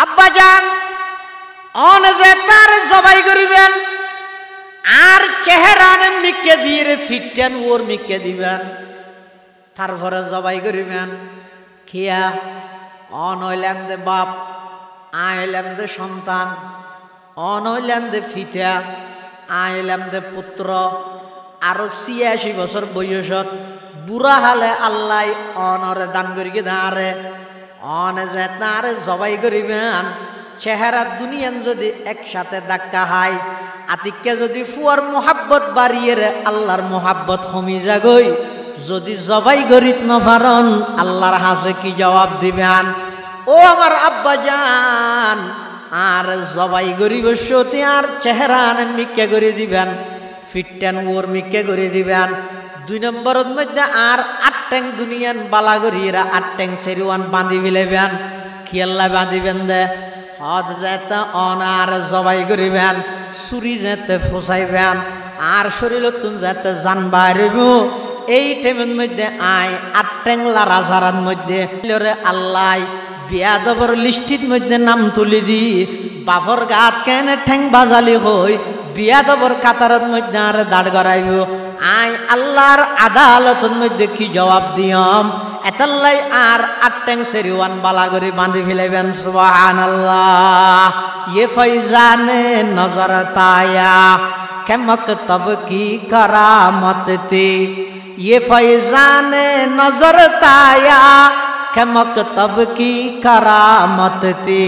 আব্বা যান অন যে তার জবাই করিবেন আর চেহারা মিকে দিয়ে ফিটেন ওর মিকে দিবেন, তারপরে জবাই করিবেন। খিয়া অন হইলেন দে বাপ, আইলাম দে সন্তান, অন হইলেন দে ফিতা, আইলাম দে পুত্র। আরো ৮৬ বছর বয়সত বুড়া হালে আল্লাহ অনরে দান করিকে ধারে অন যে তারে জবাই করিবেন। চেহারা দুনিয়ান যদি একসাথে ধাক্কা হয়, আতিককে যদি ফুয়ার মোহাব্বত বাড়িয়ে রে আল্লাহর মোহাব্বত কমি যাগই। যদি জবাই গরিত নফারন আল্লাহর হাসে কি জবাব দিবেন? ও আমার আব্বা জান, আর জবাই গরিব সতী আর চেহারা মিকে করে দিবেন, ফিটটেন ওর মিকে করে দিবেন। ২ নম্বরের মধ্যে আর ৮ ট্যাং দুনিয়ান বালা গরিরা ৮ ট্যাং সেরুয়ান বাঁধি ফেলেবেন। খেয়াল্লা বাঁধিবেন দে হদ যেতে অনার জবাই করিবেন চুরি যেতে ফসাইবেন আর শরীরতুন যেতে জান বাইরিব এই টাইমের মধ্যে আয় আটটেংলা রাজারার মধ্যে আল্লাহ বিয়াদবর লিস্টির মধ্যে নাম তুলি দি বাফর গাত কেনে ঠ্যাং বাজালি হই বিয়াদবর কাতারের মধ্যে আর দাঁড় গড়াইব আই আল্লাহর আদালতের মধ্যে কি জবাব দিয়ম এতাল্লাই আর আটটেং সেরিওয়ান বালা করে বাঁধি ফেলাইবেন সুবহানাল্লাহ ये फैजाने नजर ताया के मकतब की करामत थी ये फैजाने नजर ताया के मकतब की करामत थी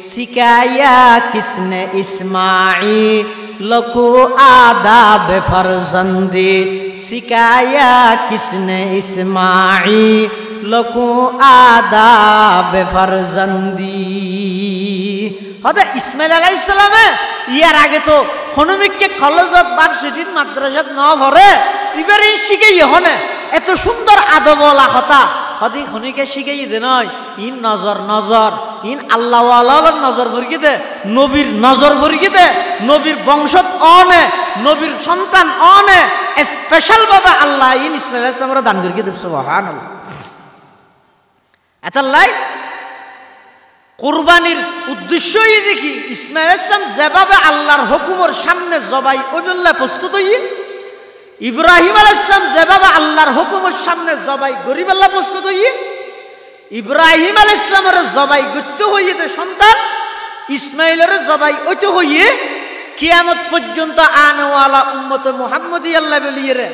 सिखाया किसने इस्माईल को आदाब फर्जंदी सिखाया किसने इस्माईल को आदाब फर्जंदी হদে ইসমাইল আলাইহিস সালামে ইয়ার আগে তো হনুমিককে কলেজত ভার্সিটিত মাদ্রাসাত ন ভরে ইবারে শিখাই হনে এত সুন্দর আদবওয়ালা কথা হদি হনিকে শিখাই দে নয় ইন নজর নজর ইন আল্লাহ ওয়ালার নজর ভরকি দে নবীর নজর ভরকি দে নবীর বংশত অনে নবীর সন্তান অনে স্পেশাল ভাবে আল্লাহ ইন ইসমাইল আলাইহিস সালামরে দান করি দে সুবহানাল্লাহ এতাল্লাই কুরবানির উদ্দেশ্যই দেখি ইসমাইল আলাইহিস সালাম যেভাবে আল্লাহর হুকুমের সামনে জবাই ওইবল্লা প্রস্তুত হই ইব্রাহিম আলাইহিস সালাম যেভাবে আল্লাহর হুকুমের সামনে জবাই গরিবাল্লা প্রস্তুত হই ইব্রাহিম আলাইহিস সালামের জবাই গত্য হইয়ে দে সন্তান ইসমাইলের জবাই ওইতো হইয়ে কিয়ামত পর্যন্ত আনওয়ালা উম্মতে মুহাম্মদী আল্লাহ বলিয়ে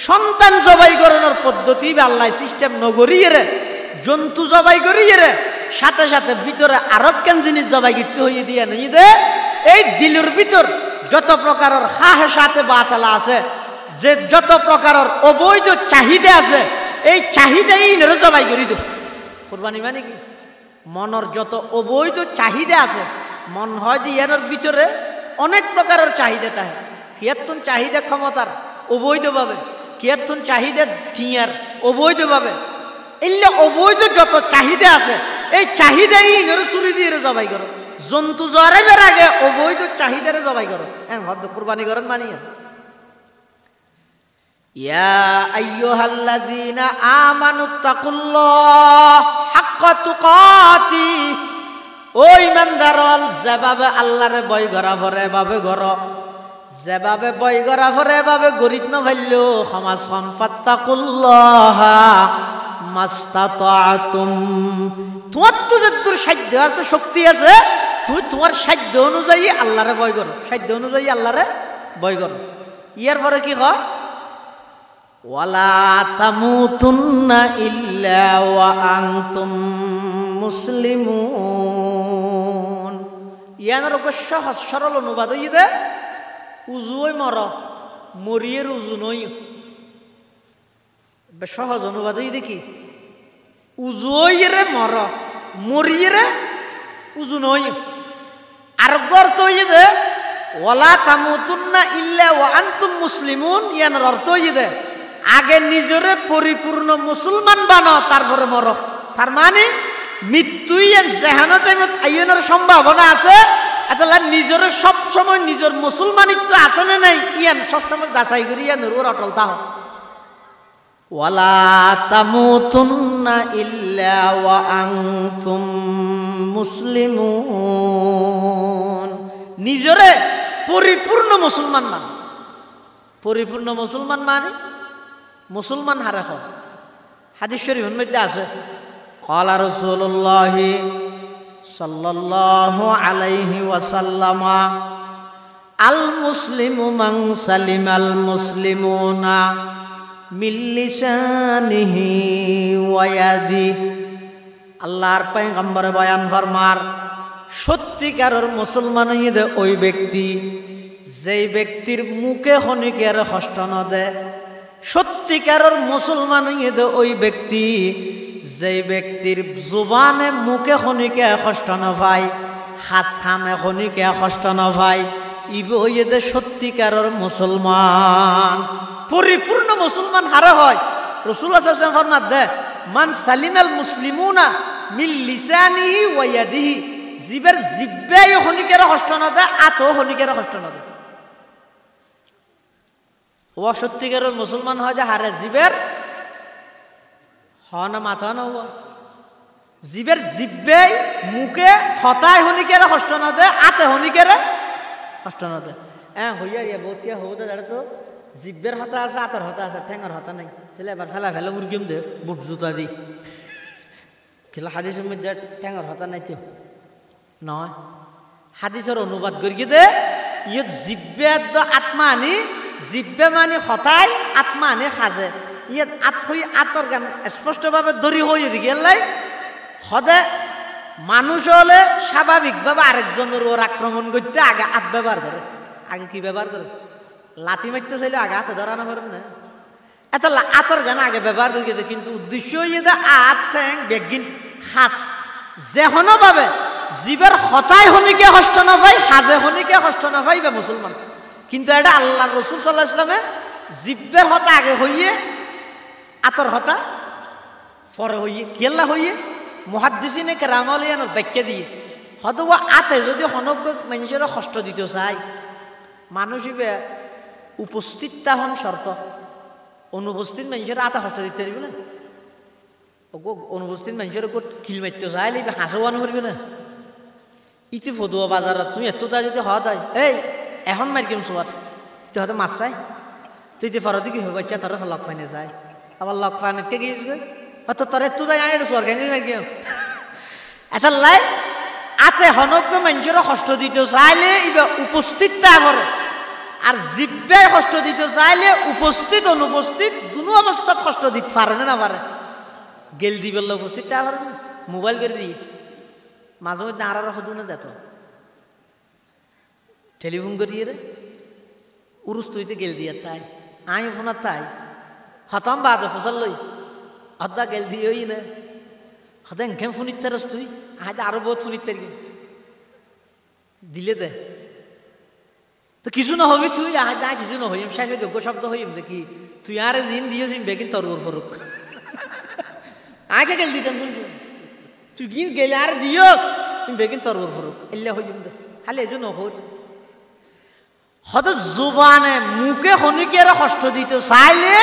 সন্তান জবাই করানোর পদ্ধতি আল্লাহ সিস্টেম নগরিয়ে জন্তু জবাই করিয়ে সাথে সাথে ভিতরে আরো কেন জিনিস জবাই করতে হইয়ে দিয়ে নেই দে এই দিলের ভিতর যত প্রকারের হাহে সাথে বাতালা আছে যে যত প্রকারের অবৈধ চাহিদা আছে এই চাহিদাই ইনরে জবাই করি দে কুরবানি মানে কি মনের যত অবৈধ চাহিদা আছে মন হয় যে এর ভিতরে অনেক প্রকারের চাহিদা থাকে কিয়াতুন চাহিদা ক্ষমতার অবৈধভাবে কিয়াতুন চাহিদা টিয়ার অবৈধভাবে এলে অবৈধ যত চাহিদা আছে এই চাহিদাই ইনরে চুরি দিয়ে জবাই করো জন্তু জরাইবার আগে অবৈধ চাহিদারে জবাই করো হদ্দ কুরবানি করেন মানিয়ে ইয়া আইয়ুহাল্লাযীনা আমানুত্তাকুল্লাহ হাক্কা তুকাতি ও ঈমানদারল যেভাবে আল্লাহরে ভয় করা পরে এভাবে করো যেভাবে ভয় করা পরে এভাবে গরিত না ফেললো সমাজখন ফাত্তাকুল্লাহ মাস্তাতাতুম তোমার তো যে তোর সাধ্য আছে শক্তি আছে তুই তোমার সাধ্য অনুযায়ী আল্লাহরে ভয় করো সাধ্য অনুযায়ী আল্লাহরে ভয় করো ইয়ার পরে কি হয় ওয়ালা তামুতুন্না ইল্লা ওয়া আনতুম মুসলিমুন ইয়ার উপর সহজ সরল অনুবাদ হই দে উজুই মর মরিয়ের উজু নই সহজ অনুবাদ হই দেখি উজুইরে মর মরিয়েরে উজু নই আর অর্থ হই দে ওয়ালা তামুতুন্না ইল্লা ওয়া আনতুম মুসলিমুন ইয়ার অর্থ হই দে আগে নিজরে পরিপূর্ণ মুসলমান বানো তারপরে মর তার মানে মৃত্যুই যেহানো টাইমত আইনের সম্ভাবনা আছে এতলা নিজরে সব সময় নিজের মুসলমানিত্ব আছে না নাই ইয়ান সব সময় যাচাই করি ইয়ান ওর অটল তাহ ওয়ালা তামুতুন্না ইল্লা ওয়া আনতুম মুসলিমুন নিজরে পরিপূর্ণ মুসলমান মানে পরিপূর্ণ মুসলমান মানে মুসলমান হারে হয় হাদিস শরীফের মধ্যে আছে ক্বালা রাসূলুল্লাহ সাল্লাল্লাহু আলাইহি ওয়াসাল্লাম আল মুসলিমু মান সালিমাল মুসলিমুনা মিন লিসানিহি ওয়া ইয়াদিহি আল্লাহর পয়গম্বর বয়ান ফরমার সত্যিকারের মুসলমান হইতে ওই ব্যক্তি যেই ব্যক্তির মুখে খনিকের কষ্ট ন দেয় সত্যিকারের মুসলমান হইতে ওই ব্যক্তি যেই ব্যক্তির জুবানে মুখে খনিকে কষ্ট ন পায় হাসামে খনিকে কষ্ট ন পায় ইব হইতে সত্যিকারের মুসলমান পরিপূর্ণ মুসলমান হারে হয় রাসূলুল্লাহ সাল্লাল্লাহু আলাইহি ওয়াসাল্লাম ফরমাত দে মান সালিমাল মুসলিমুনা মিন লিসানিহি ওয়া ইয়াদিহি জীবের জিব্বে হনিকের কষ্ট না দেয় আতো হনিকের কষ্ট না দেয় ও সত্যিকারের মুসলমান হয় যে হারে জীবের হ না মাথা না ও জীবের জিব্বে মুখে হতায় হনিকের কষ্ট না দেয় আতে হনিকের কষ্ট না দেয় হ্যাঁ হইয়া ইয়া বহুত কে হবো তো জানো তো জিব্বের হতা আছে আতর হতা আছে ঠ্যাঙর হতা নাই তাহলে এবার ফেলা ফেলা মুরগিম দে বুট জুতা দি খেলা হাদিসের মধ্যে ঠ্যাঙর হতা নাই তো নয় হাদিসের অনুবাদ করি দে ইয়ে জিব্বে আত্মা আনি জিব্বে মানে হতাই আত্মা আনি সাজে ইয়ে আতর গান স্পষ্টভাবে দরি হয়ে গেলাই সদে মানুষ হলে স্বাভাবিকভাবে আরেকজনের ওর আক্রমণ করতে আগে আত ব্যবহার করে আগে কি ব্যবহার করে লাথি মারতে চাইলে আগে হাতে ধরানো পারেন না এত আতর গান আগে ব্যবহার করি কিন্তু উদ্দেশ্য ইয়ে আত ঠ্যাং বেগিন হাস যেহনো ভাবে জীবের হতায় হনিকে কষ্ট না পাই হাজে হনিকে কষ্ট না পাইবে মুসলমান কিন্তু এটা আল্লাহ রসুল সাল্লাহ ইসলামে জিব্বের হতা আগে হইয়ে আতর হতা পরে হইয়ে কেল্লা হইয়ে মুহাদ্দিসিনে কেরামলিয়ানোর ব্যাখ্যা দিয়ে হয়তো আতে যদি হনজ্ঞ মানুষের কষ্ট দিতে চাই মানুষ উপস্থিত হন শর্ত অনুপস্থিত মানুষের আতে কষ্ট দিতে পারবে না অনুপস্থিত মানুষের কিল মারতে চাইলে হাসোয়ানো করবে না ইতি ফদুয়া বাজারত তুমি এতটা যদি হওয়া দেয় এই এখন মারিকিম সোয়ার তুই হয়তো মাছ চাই তুই যে ফরদি কি হবে বাচ্চা তোর লক ফাইনে যায় আবার লক ফাইনেতকে গিয়েছ হয়তো তোর এত যাই আয় সোয়ার কেন মারিকিম এটা লাই আতে হনজ্ঞ মানুষের কষ্ট দিতে চাইলে এবার উপস্থিত তারপরে আর জিব্বে কষ্ট দিতে চাইলে উপস্থিত অনুপস্থিত দুনো অবস্থাত কষ্ট দিতে পারে না পারে গেল দি বললে উপস্থিত তারপরে মোবাইল করে দিয়ে মাঝে মধ্যে আর সদু না দেত টেলিফোন করিয়ে রে উরুস তুইতে গেল দিয়ে তাই আই ফোনার তাই হতাম বাদে ফসল লই হদ্দা গেল দিয়ে ওই না হতে এখান ফোনির তারস তুই আজ আরো বহুত ফোনির তার দিলে দে তো কিছু না হবি তুই আজ না কিছু না হইম শেষ যোগ্য শব্দ হইম দেখি তুই আরে জিন দিয়েছিস বেগিন তোর ফরুক আগে গেল দিতাম শুনছো তুই গিয়ে গেলে আর দিয়স তুমি বেগিন তোর ফরুক এলে হইম দে খালি এই জন্য হই হয়তো জুবানে মুখে হনিকের কষ্ট দিতে চাইলে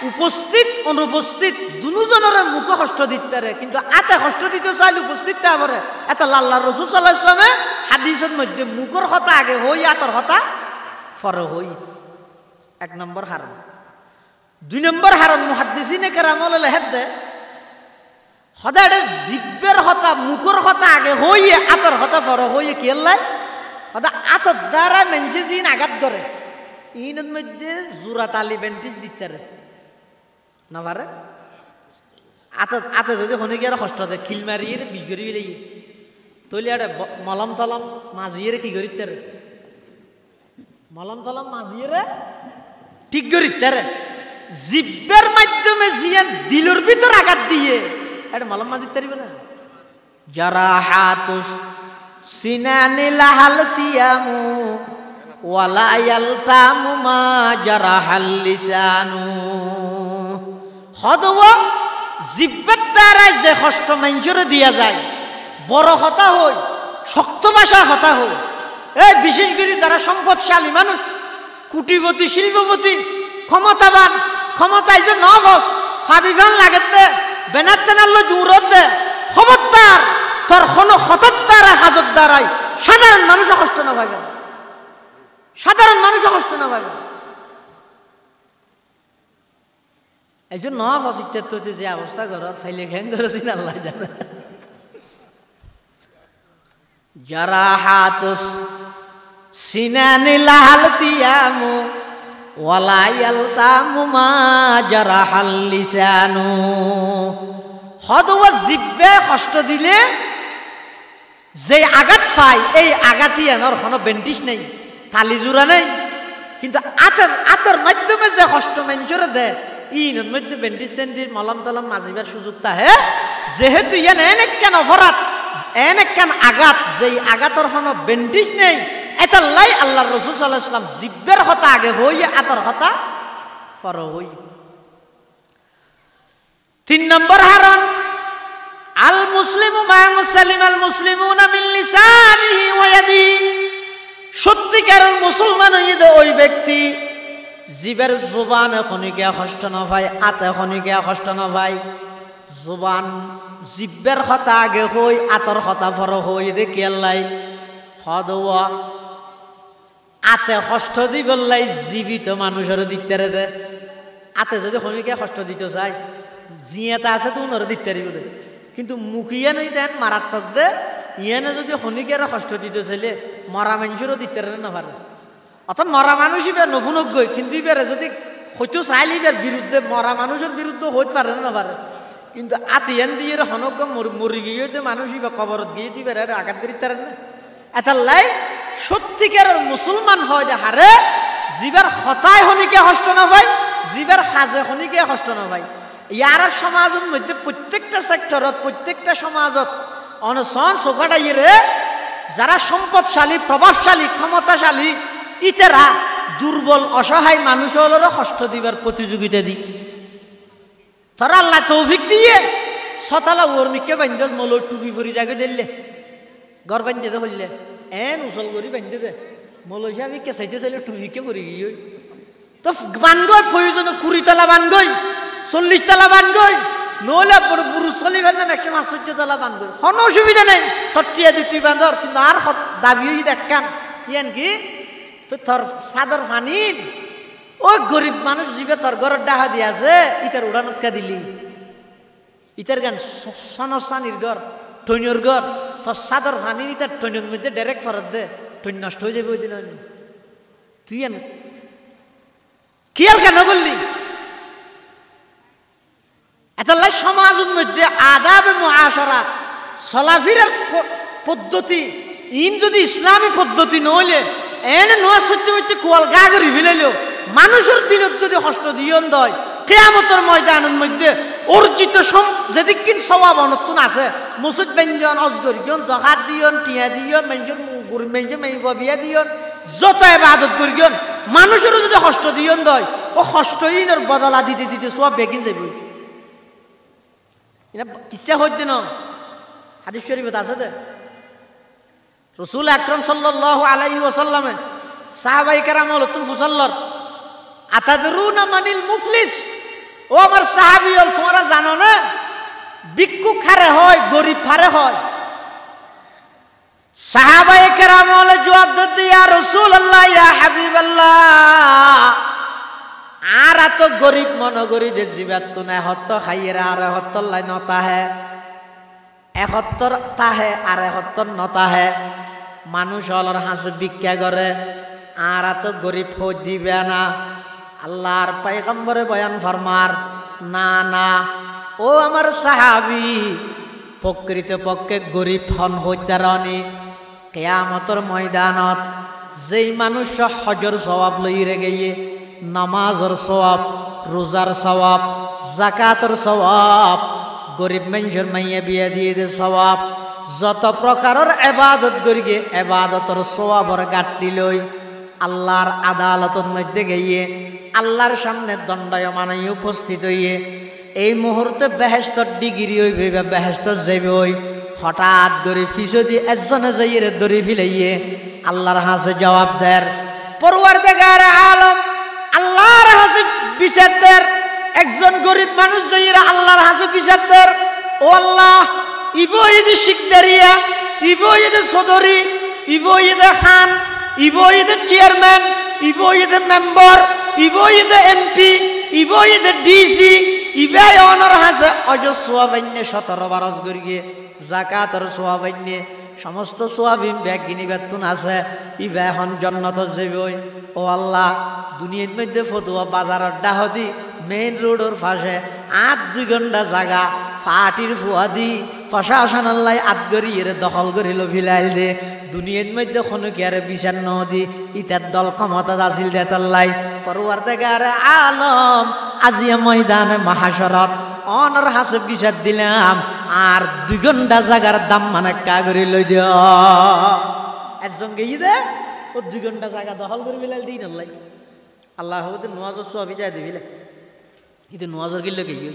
উপস্থিত অনুপস্থিত দুজনের মুখে কষ্ট দিতে পারে কিন্তু আতে কষ্ট দিতে চাইলে উপস্থিত পারে এটা আল্লাহ রসুল সাল্লাহ ইসলামে হাদিসের মধ্যে মুখের কথা আগে হই আতর কথা পরে হই এক নম্বর হারণ দুই নম্বর হারণ মুহাদ্দিসিনে কেরামল লেহেদ দে সদায় জিব্বের হতা মুখের হতা আগে হইয়ে আতর হতা পরে হইয়ে কি লাই সদা আতর দ্বারা মেনসে জিন আঘাত করে ইনের মধ্যে জোড়া তালি বেন্টিস দিতে না পারে আতে যদি হনে গিয়ে কষ্ট দেয় খিল মারিয়ে বিষ করি বিলাই তৈলে আরে মলম তলম মাঝিয়ে কি করিতে রে মলম তলম মাঝিয়ে ঠিক করিতে রে জিব্বের মাধ্যমে জিয়ান দিলুর ভিতর আঘাত দিয়ে এটা মলম মাঝিতে পারিবে না যারা হাতুস সিনানি লাহাল তিয়ামু ওয়ালা ইয়ালতামু মা জারাহাল লিসানু হদওয়া জিব্বের দ্বারা যে কষ্ট মানুষের দিয়া যায় বড় হতা হই শক্ত ভাষা হতা হই এই বিশেষ করে যারা সম্পদশালী মানুষ কুটিপতি শিল্পপতি ক্ষমতাবান ক্ষমতায় যে নভস ফাবিভান লাগেতে বেনার তেনাল্লো দূরত দে খবরদার তোর কোনো হতার দ্বারা হাজত দ্বারাই সাধারণ মানুষও কষ্ট না পাইবে সাধারণ মানুষও কষ্ট না পাইবে এই জন্য ফসিতে যে অবস্থা ঘর ফাইলে ঘ্যাং করেছেন আল্লাহ জানে যারা হাতুস সিনানি লাহাল তিয়ামু ওয়ালা ইয়ালতামু মা জারাহাল লিসানু হদওয়া জিব্বে কষ্ট দিলে যে আঘাত পায় এই আঘাতই এনর কোনো বেন্টিস নেই তালি জোড়া নেই কিন্তু আতর মাধ্যমে যে কষ্ট মানুষের দেয় ইনের মধ্যে বেন্টিস টেন্টিস মলম তলম মাজিবার সুযোগ তাহে যেহেতু ইয়ান এনেকেন অপরাধ এনেকেন আঘাত যেই আঘাতর কোনো বেন্টিস নেই এটা লাই আল্লাহ রসুল সাল্লাল্লাহু আলাইহি ওয়াসাল্লাম জিব্বের কথা আগে হই আতর কথা পর হই তিন নম্বর হারণ আল মুসলিমু মান সালিমাল মুসলিমুনা মিন লিসানিহি ওয়া ইয়াদিহি, সত্যিকারের মুসলমান হইতে ওই ব্যক্তি জীবের জুবান খনিকে কষ্ট না পায়, আতে খনিকে কষ্ট না পায়। জুবান জিব্বের কথা আগে হই, আতর কথা পর হই, দেখি আল্লাহ হদওয়া আতে কষ্ট দিবল্লাই জীবিত মানুষের দিতে দে। আতে যদি খনিকে কষ্ট দিতে চাই, জিয়াতে আছে তো উনার দিতে দে, কিন্তু মুখিয়ে নই দেন মারাত্মক দে। ইয়ানে যদি খনিকের কষ্ট দিতে চাইলে মরা মানুষেরও দিতে না পারে। অর্থাৎ মরা মানুষ ইবার নফুনজ্ঞই, কিন্তু ইবারে যদি হয়তো চাইলে ইবার বিরুদ্ধে মরা মানুষের বিরুদ্ধে হইতে পারে না পারে। কিন্তু আতিয়ান দিয়ে হনজ্ঞ মরি গিয়ে মানুষ ইবার কবরত গিয়ে দিবার আঘাত করিতে পারেন না। এটার লাই সত্যিকারের মুসলমান হয় যে হারে জীবের হতায় খনিকে কষ্ট না পায়, জীবের সাজে খনিকে কষ্ট না পায়। ইয়ার সমাজের মধ্যে প্রত্যেকটা সেক্টরত, প্রত্যেকটা সমাজত অনশন চোখাটাইরে যারা সম্পদশালী, প্রভাবশালী, ক্ষমতাশালী ইতেরা দুর্বল অসহায় মানুষেরও কষ্ট দিবার প্রতিযোগিতা দি। তারা আল্লাহ তৌফিক দিয়ে সতালা ওর্মিকে বান্ধব মলো টুপি ফুরি জাগে দিলে ঘর বান্ধে দে হইলে এন উচল করি বান্ধে দে মলসি আমি কেঁচাইতে চাইলে টুপিকে ফুরি গিয়ে তো বানগই প্রয়োজন 20 তলা বানগই, 40 তলা বানগই, নহলে বুড়ো চলি বান্ধেন 165 তলা বানগই, কোনো অসুবিধা নেই। তটিয়া দুটি বান্ধর, কিন্তু আর দাবি দেখান ইয়ান কি তো তোর চাদর ফানি ও গরিব মানুষ জীবে তোর ঘরের ডাহা দিয়ে আছে, ইটার উড়ানত কা দিলি, ইটার গান সনসানির ঘর, টৈনর ঘর, তোর চাদর ফানি ইটার টৈনের মধ্যে ডাইরেক্ট ফরত দে, টৈন নষ্ট হয়ে যাবে ওই দিন। তুই এন কিয়াল কেন করলি? এটালাই সমাজের মধ্যে আদাব মুআশারাত চলাফেরার পদ্ধতি ইন যদি ইসলামী পদ্ধতি নহলে এনে নোয়া সত্যি সত্যি কোয়াল গা করে ফেলাইল মানুষের দিনত যদি কষ্ট দিয়ন দয় কিয়ামতের ময়দানের মধ্যে অর্জিত যেদিকিন সওয়াব অনতুন আছে মুসুদ ব্যঞ্জন অজগর গিয়ন জাকাত দিয়ন, টিয়া দিয়ন, মানুষের গরিব মানুষের বিয়া দিয়ন, যত ইবাদত করি গিয়ন মানুষেরও যদি কষ্ট দিয়ন দয় ও কষ্টহীনের বদলা দিতে দিতে সব বেগিন যাবে। এটা কিসা হইতে ন হাদিস শরীফত আছে দে রসুল আকরাম সাল্লাল্লাহু আলাইহি ওয়াসাল্লামে সাহাবায়ে কেরাম হল তুমি ফুসাল্লার আতাদরুনা মানিল মুফলিস, ও আমার সাহাবী হল তোমরা জানো না ভিক্ষুক খারে হয়, গরিব খারে হয়? সাহাবায়ে কেরাম হল জবাব দিতে ইয়া রাসূলুল্লাহ ইয়া হাবিবাল্লাহ, আর এত গরিব মনগরি দে জিবাত তো না হত খাইয়েরা আর হত্তর লাই নতা হে, 71 তাহে আর 71 নতা হে। মানুষ হলর হাসে ভিক্ষা করে আর এত গরিব খোঁজ দিবে না। আল্লাহর পয়গম্বরে বয়ান ফরমার না না ও আমার সাহাবী, প্রকৃতপক্ষে গরিব হন হইতে রানি কিয়ামতের ময়দানত যেই মানুষ হজর সওয়াব লইরে গিয়ে নামাজের সওয়াব, রোজার সওয়াব, যাকাতের সওয়াব, গরিব মানুষের মাইয়া বিয়া দিয়ে দে সওয়াব, যত প্রকারের ইবাদত করি গে ইবাদতের সওয়াবর গাঁটটি লই আল্লাহর আদালতের মধ্যে গিয়ে আল্লাহর সামনে দণ্ডায়মান উপস্থিত হইয়ে এই মুহূর্তে বেহেশতর ডিগ্রি হইবে বা বেহেশতর যাইবে ওই হঠাৎ করে ফিসদি একজনে যাইয়ে ধরে ফিলাইয়ে আল্লাহর হাসে জবাব দেয় পরওয়ারদিগার আলম, আল্লাহর হাসে বিচার দেয়। একজন গরিব মানুষ যাইয়ে আল্লাহর হাসে বিচার দেয়, ও আল্লাহ ইবো ঈদে শিকদারিয়া, ইবো ঈদে চৌধুরী, ইবো ঈদে খান, ইবো ঈদে চেয়ারম্যান, ইবো ঈদে মেম্বার, ইবো ঈদে এমপি, ইবো ঈদে ডিসি, ইবাই অনর হাসে অজ সোয়াবাইন্যে 17 বারস গরিয়ে জাকাতের সোয়াবাইন্যে সমস্ত সোয়াবিন ব্যাগ গিনি বেতন আছে, ইবা এখন জান্নাত যাবে। ও আল্লাহ দুনিয়ার মধ্যে ফতুয়া বাজারের ডাহদি মেইন রোডের পাশে 8-2 ঘন্টা জায়গা ফাটির ফুয়াদি প্রশাসন আল্লাহ আদগরিয়ে দখল করিল ফিলাইল দে। দুনিয়ার মধ্যে কোনো কি আর বিচার নদী ইটার দল ক্ষমতা আসিল দে তাল্লাই পরওয়ারদিগার আলম আজিয়া ময়দানে মাহাশরত অনর হাসে বিচার দিলাম আর 2 ঘন্টা জায়গার দাম মানে কাগরি লই দিও। একজন গিয়ে দে ও 2 ঘন্টা জায়গা দখল করে ফেলাইল দিন আল্লাহ আল্লাহ হতে নোয়াজর সবই যাই দিবিলে কিন্তু নোয়াজর গিল গিয়ে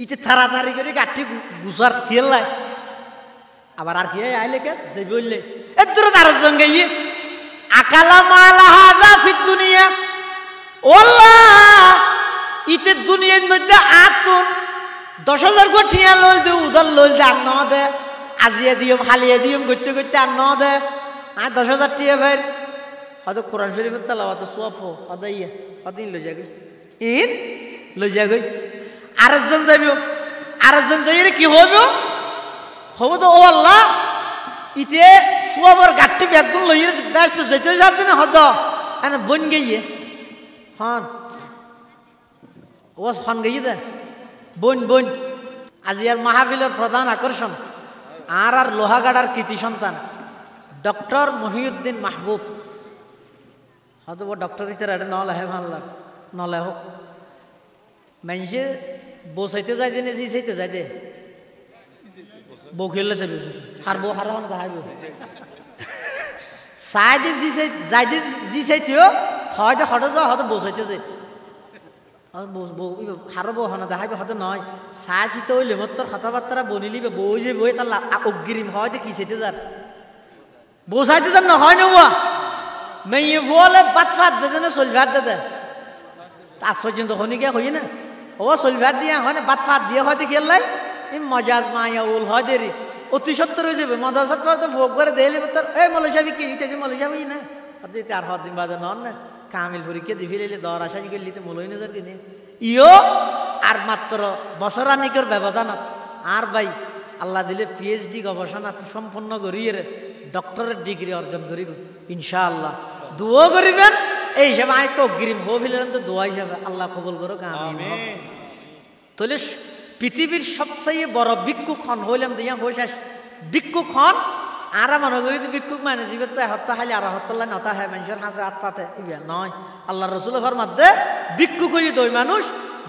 ইতে তাড়াতাড়ি করে গাঠি গুছার খেললাই আবার আর কি আইলে কে যে বললে এর দূরে তার সঙ্গে ইয়ে আকালা মালা হাজা ফিদ দুনিয়া ওল্লাহ ইতে দুনিয়ার মধ্যে আতুন 10,000 কোটিয়া লইল দে উদার লইল দে আর ন দে আজিয়া দিও খালিয়া দিও করতে করতে আর ন দে আর 10,000 টিয়া ভাই হয়তো কোরআন শরীফের তেলাওয়াত সওয়াব হদা ইয়া হদিন লই যাগই ইন লই যাগই আরেকজন যাইরে কি হইব হবো তো ও আল্লাহ ইতে সওয়াবের গাঠটি বেগুন লইরে ব্যস্ত যেতে যাতে না হদ এনে বন গইয়ে হন ও হন গইয়ে দে বন আজি আর মাহফিলের প্রধান আকর্ষণ আর লোহাগাড়ার কৃতি সন্তান ডক্টর মহিউদ্দিন মাহবুব হয়তো ডক্টর ইতার এটা নলে ভাল নলে হোক মানুষে বউ চাইতে যাই দে জি চাইতে যাই দে বউ খেললে চাইবে হারবো হারানো হারবো চাই দে যাই দে জি চাইতেও হয়তো হঠাৎ যাওয়া হয়তো বউ চাইতে যাই হারবো হনা দেখাইবে হয়তো নয় চাই চিতে হইলে মোর তোর কথাবার্তা বনিলিবে বউ যে বই তার অগ্রিম হয়তো কি চাইতে যার বউ চাইতে যার না হয় না মেয়ে বলে বাত ফাত দে না চল ভাত দে আজ পর্যন্ত হনিকে হই না ও চল ভাত দিয়া হয় না বাত ফাত দিয়ে হয়তো খেললাই মজাজ মায়া উল হয় দেরি অতি সত্তর হয়ে যাবে মাদ্রাসা তো ভোগ করে দেলি তোর এই মলসাবি কি মলসাবি না আর হর দিন বাদে নন না কামিল পরীক্ষা দি ফিরে দর আসা গেলি তো মলই নজর কিনে ইও আর মাত্র বছরানিকর ব্যবধান আর ভাই আল্লাহ দিলে পিএইচডি গবেষণা সম্পন্ন করিয়ে ডক্টরের ডিগ্রি অর্জন করিব ইনশাআল্লাহ দোয়া করিবেন এই হিসাবে আমি তো অগ্রিম হো ফেলেন তো দোয়া হিসাবে আল্লাহ কবুল করো আমিন তাহলে পৃথিবীর সবচেয়ে বড় ভিক্ষুক খন হইলাম দিয়া বসে ভিক্ষুক খন আর মনে করি ভিক্ষুক মানে জীবের তো হত্যা খালি আর হত্যা নতা হয় মানুষের হাসে আত্মাতে ইয়া নয় আল্লাহ রসুল মধ্যে ভিক্ষুক হয়ে দই মানুষ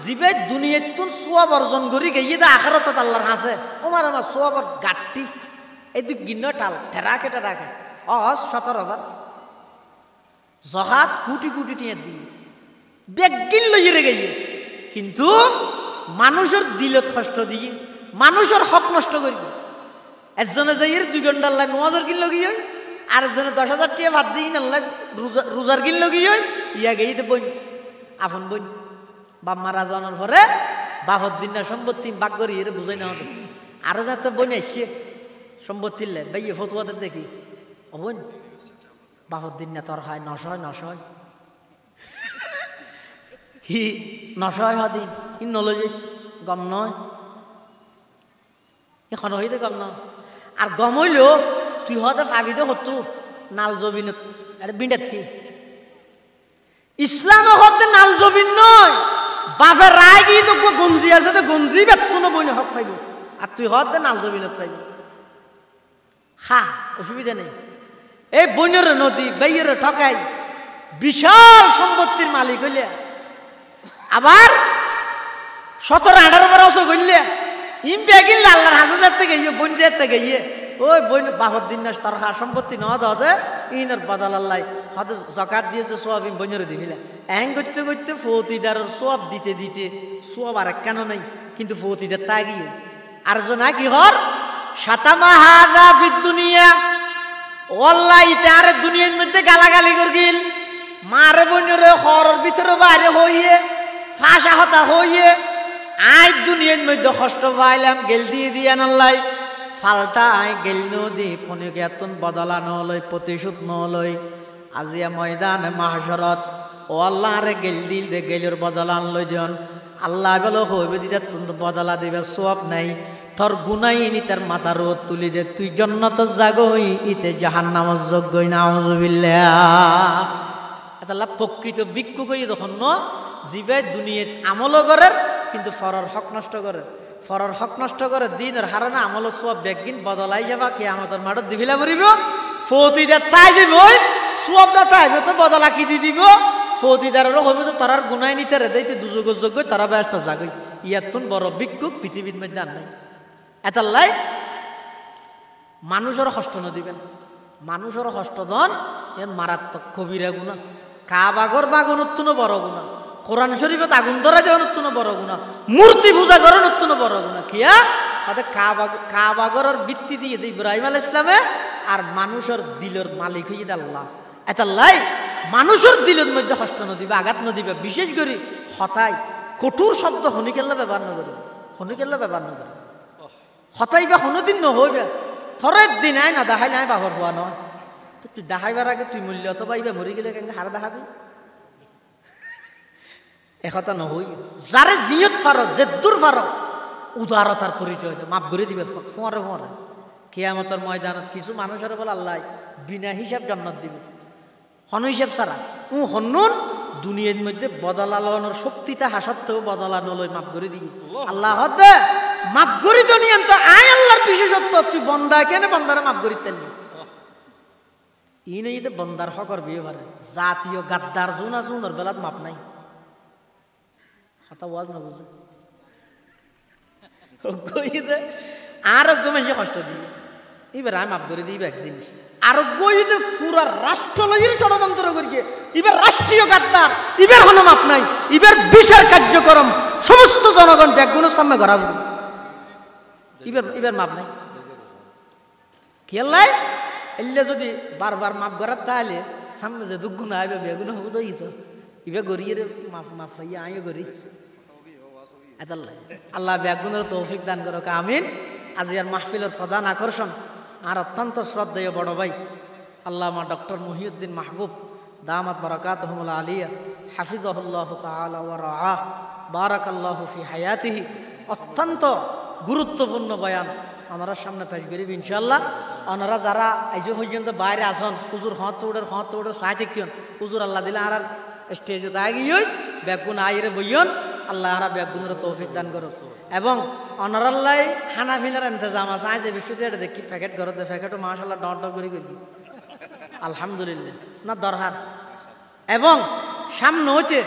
জীবে দুনিয়াতুন সোয়াব অর্জন করি গিয়ে দে আখারত আল্লাহর হাসে আমার সোয়াবর গাঠটি এই দুই গিন্ন টাল ঠেরাকে অস 17 বার জহাত কুটি কুটি টিয়ে দিয়ে বেগিন লইয়ে গিয়ে কিন্তু মানুষের দিলত কষ্ট দিয়ে মানুষের হক নষ্ট করি একজনে যাই 2 ঘন্টার লাই 9,000 কিন লগি হয় আর একজনে 10,000 টাকা ভাত দিই না রোজার কিন লগি হয় ইয়া গেই তো বই আপন বই বাপ মারা জানার পরে বাপর দিন না সম্পত্তি বাক করি এর বুঝাই না হতো আরো যাতে বই আসছে সম্পত্তির লে ভাই ফতুয়াতে দেখি ও বোন বাপর দিন না তোর হয় 900 হি 900 হদি ইন নলজিস গম নয় এখন হইতে গম নয় আর গম হইলেও তুই হতে ভাবি দে হতো নাল জবিন বিন্ডাত কি ইসলাম হতে নাল জবিন নয় বাপের রায় গিয়ে তো গঞ্জি আছে তো গঞ্জি বেতন বইনে হক পাইব আর তুই হতে নাল জবিনত পাইব হা অসুবিধা নেই এই বইনের নদী বেয়ের ঠকাই বিশাল সম্পত্তির মালিক হইলে আবার 17-18 বছর হইলে ইম বেগিন আল্লাহর হাজার থেকে ইয়ে বোন যেতে গিয়ে ওই বোন বাপর দিন না তার সম্পত্তি ন দে ইনের বদল আল্লাহ হয়তো জকাত দিয়ে যে সোয়াব বইনের দিবিলে এং করতে করতে ফৌতিদারের সোয়াব দিতে দিতে সোয়াব আর কেন নাই কিন্তু ফৌতিদার তা গিয়ে আর জনা কি হর সাতামা হাদা ফিদ দুনিয়া ওয়াল্লাহ ইতে আর দুনিয়ার মধ্যে গালাগালি করগিল মারে বইনের হরর ভিতরে বাইরে হইয়ে ফাঁসা হতা হইয়ে আই দুনিয়ার মধ্যে কষ্ট পাইলাম গেল দিয়ে দিয়া নলাই ফালতা আই গেল নদী ফোনে গেতন বদলা নলই প্রতিশোধ নলই আজিয়া ময়দানে মাহশরত ও আল্লাহ রে গেল দিল দে গেলের বদলা আনলই জন আল্লাহ বলো হইবে দিদা তুন বদলা দিবে সব নাই তোর গুনাই নি তার মাথা রোদ তুলি দে তুই জান্নাত জাগই ইতে জাহান্নামত যোগ্যই নাউযুবিল্লাহ এটা প্রকৃত ভিক্ষুক হই তখন জীবে দুনিয়াত আমল করে কিন্তু ফরর হক নষ্ট করে ফরর হক নষ্ট করে দিনের হারানা আমল সব বেগিন বদলাই যাবা কি আমাদের মাঠত দিবিলা মরিব ফৌতিদার তাই যাব সবটা তাই তো বদলা কি দি দিব ফৌতিদারেরও হইব তো তারার গুনাই নিতে রে দেইতে দুযোগের যোগ্য তারা ব্যস্ত জাগই ইয়াতুন বড় ভিক্ষুক পৃথিবীর মধ্যে আর নাই এতাল্লাই মানুষের কষ্ট ন দিবেন মানুষের কষ্ট দন এর মারাত্মক কবিরা গুণা কাবাগর বাগুনত্তুনো বড় গুণা কোরআন শরীফত আগুন ধরা দেওয়া নতুন বড় গুণা, মূর্তি পূজা করা নতুন বড় গুণা। কিয়া তাতে কাবাগরের ভিত্তি দিয়ে দেয় ইব্রাহিম আলাইহিস সালামে, আর মানুষের দিলের মালিক হয়ে যায় আল্লাহ। এটা লাই মানুষের দিলের মধ্যে কষ্ট নদিবে, আঘাত নদিবে, বিশেষ করে হতাই কঠোর শব্দ হনিকেল্লা ব্যবহার নকরে, হনিকেল্লা ব্যবহার নকরে। হতাই বা কোনোদিন নহইবে, থরের দিন আয় না দেখাইলে আয় বাঘর হওয়া নয়। তো তুই দেখাইবার আগে তুই মূল্য অথবা ইবা মরি গেলে কেন হারা দেখাবি? একথা নহই। যারে জিয়ত ফার যে দূর ফার উদারতার পরিচয় মাফ করে দিবে ফোঁয়ারে ফোঁয়ারে। কিয়ামতের ময়দানত কিছু মানুষের বলে আল্লাহ বিনা হিসাব জান্নাত দিবে, হন হিসাব ছাড়া। হন্নুন দুনিয়ার মধ্যে বদলানোর শক্তিটা হাসত্তেও বদলানো লই মাফ করে দিই আল্লাহ হদে মাফ করি তো নিয়েন। তো আয় আল্লাহর বিশেষত্ব, তুই বন্দা কেন বন্দারে মাফ করি তেলি ই নেই বন্দার হকর বিয়ে পারে। জাতীয় গাদ্দার জুনা জুনের বেলাত মাপ নাই, কথা ওয়াজ না বুঝে আরোগ্য মানুষ কষ্ট দিবে। এবার আমি মাফ করে দিই এক জিনিস, আরোগ্য পুরা রাষ্ট্র লইয়ের ষড়যন্ত্র করিয়ে এবার রাষ্ট্রীয় গাদ্দার, এবার হনো মাপ নাই। এবার বিচার কার্যক্রম সমস্ত জনগণ ব্যাগগুলোর সামনে ঘরা বুঝি, এবার মাপ নাই। খেয়াল এলে যদি বারবার মাপ করার তাহলে সামনে যে দুঃগুণ আইবে বেগুন হবো তো ইতো ইবে গড়িয়ে মাফ মাফ পাইয়া আমিও গড়ি। আল্লাহ ব্যাগুনের তৌফিক দান করো, আমিন। আজিয়ার মাহফিলের প্রধান আকর্ষণ আর অত্যন্ত শ্রদ্ধেয় বড় ভাই আল্লামা ডক্টর মহিউদ্দিন মাহবুব দামাত বারাকাতুহুল আলিয়া হাফিজাহুল্লাহ তাআলা ওয়া রাআহ বারাকাল্লাহু ফি হায়াতিহি। অত্যন্ত গুরুত্বপূর্ণ বয়ান ওনার সামনে পেশ করিব ইনশাআল্লাহ। ওনারা যারা আজ পর্যন্ত বাইরে আসন হুজুর হত উড়ে চাই থাকিন হুজুর আল্লাহ দিলে আর স্টেজে দাগিয়ে ব্যাগুন আইরে বইয়ন আল্লাহ আরা ব্যাগুনের তৌফিক দান করো। এবং অনারাল্লাই খানা পিনার ইন্তজাম আছে, আজ বিশ্বতে এটা দেখি প্যাকেট ঘরতে প্যাকেটও মাশাআল্লাহ ডর ডর করে করবি আলহামদুলিল্লাহ না দরহার। এবং সামনে হইতে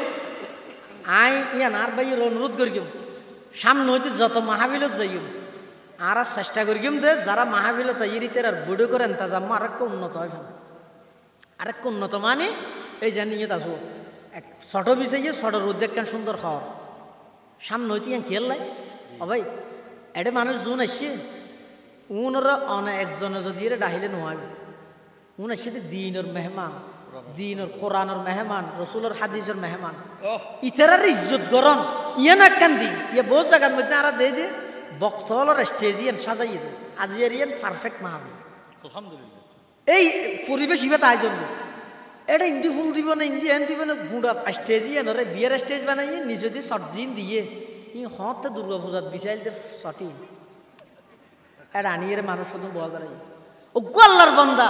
আই ইয়ান আর ভাইয়ের অনুরোধ করিম, সামনে হইতে যত মাহফিলত যাইম আর চেষ্টা করিম যে যারা মাহফিলত ইরিতের আর বুড়ো করে ইন্তজাম আরেকটা উন্নত হয়, আরেকটা উন্নত মানে এই জানি আসবো এক ছোট বিষয়ে ছোটর উদ্যোগ কেন সুন্দর খাওয়ার সামনে হইতে খেয়াল নাই। ও ভাই এটা মানুষ জুন আসছে উনরা একজনে যদি এরা ডাহিলে নোয়াবে উন আসছে দিনের মেহমান, দিনের কোরআনের মেহমান, রসুলের হাদিসের মেহমান, ইতারার ইজ্জত গরম ইয়ে না কেন দিন ইয়ে বহু জায়গার মধ্যে আর দিয়ে দিয়ে বক্তলের স্টেজিয়ান সাজাইয়ে দেয় আজিয়ারিয়ান পারফেক্ট মাহাবি আলহামদুলিল্লাহ। এই পরিবেশ ইবে তাই জন্য এটা ইন্দি ফুল দিব না ইন্দি এন দিব না গুঁড়া স্টেজিয়ান ওরে বিয়ের স্টেজ বানাইয়ে নিজে দিয়ে শর্ট দিন দিয়ে ই হতে দুর্গা পূজাত বিচাইল শটি এটা আনিয়ে মানুষ শুধু বয়া করাই ওগো আল্লাহর বান্দা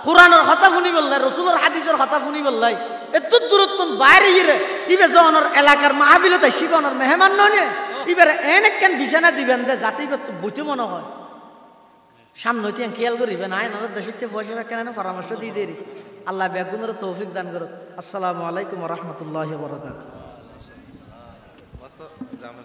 কোরআনের কথা শুনি বললাই, রসুলের হাদিসের কথা শুনি বললাই, এত দূরত্ব বাইরে ইরে ইবে যনের এলাকার মাহফিলত শিবনের মেহমান নয় এবার এনে কেন বিছানা দিবেন দে যাতে এবার তো বইতে মনে হয় সামনে হইতে খেয়াল করিবেন আয় নর দেশে পয়সা কেন পরামর্শ দিয়ে দেরি। আল্লাহ বেগুনের তৌফিক দান করো। আসসালামু আলাইকুম ওয়া রাহমাতুল্লাহি ওয়া বারাকাতুহু।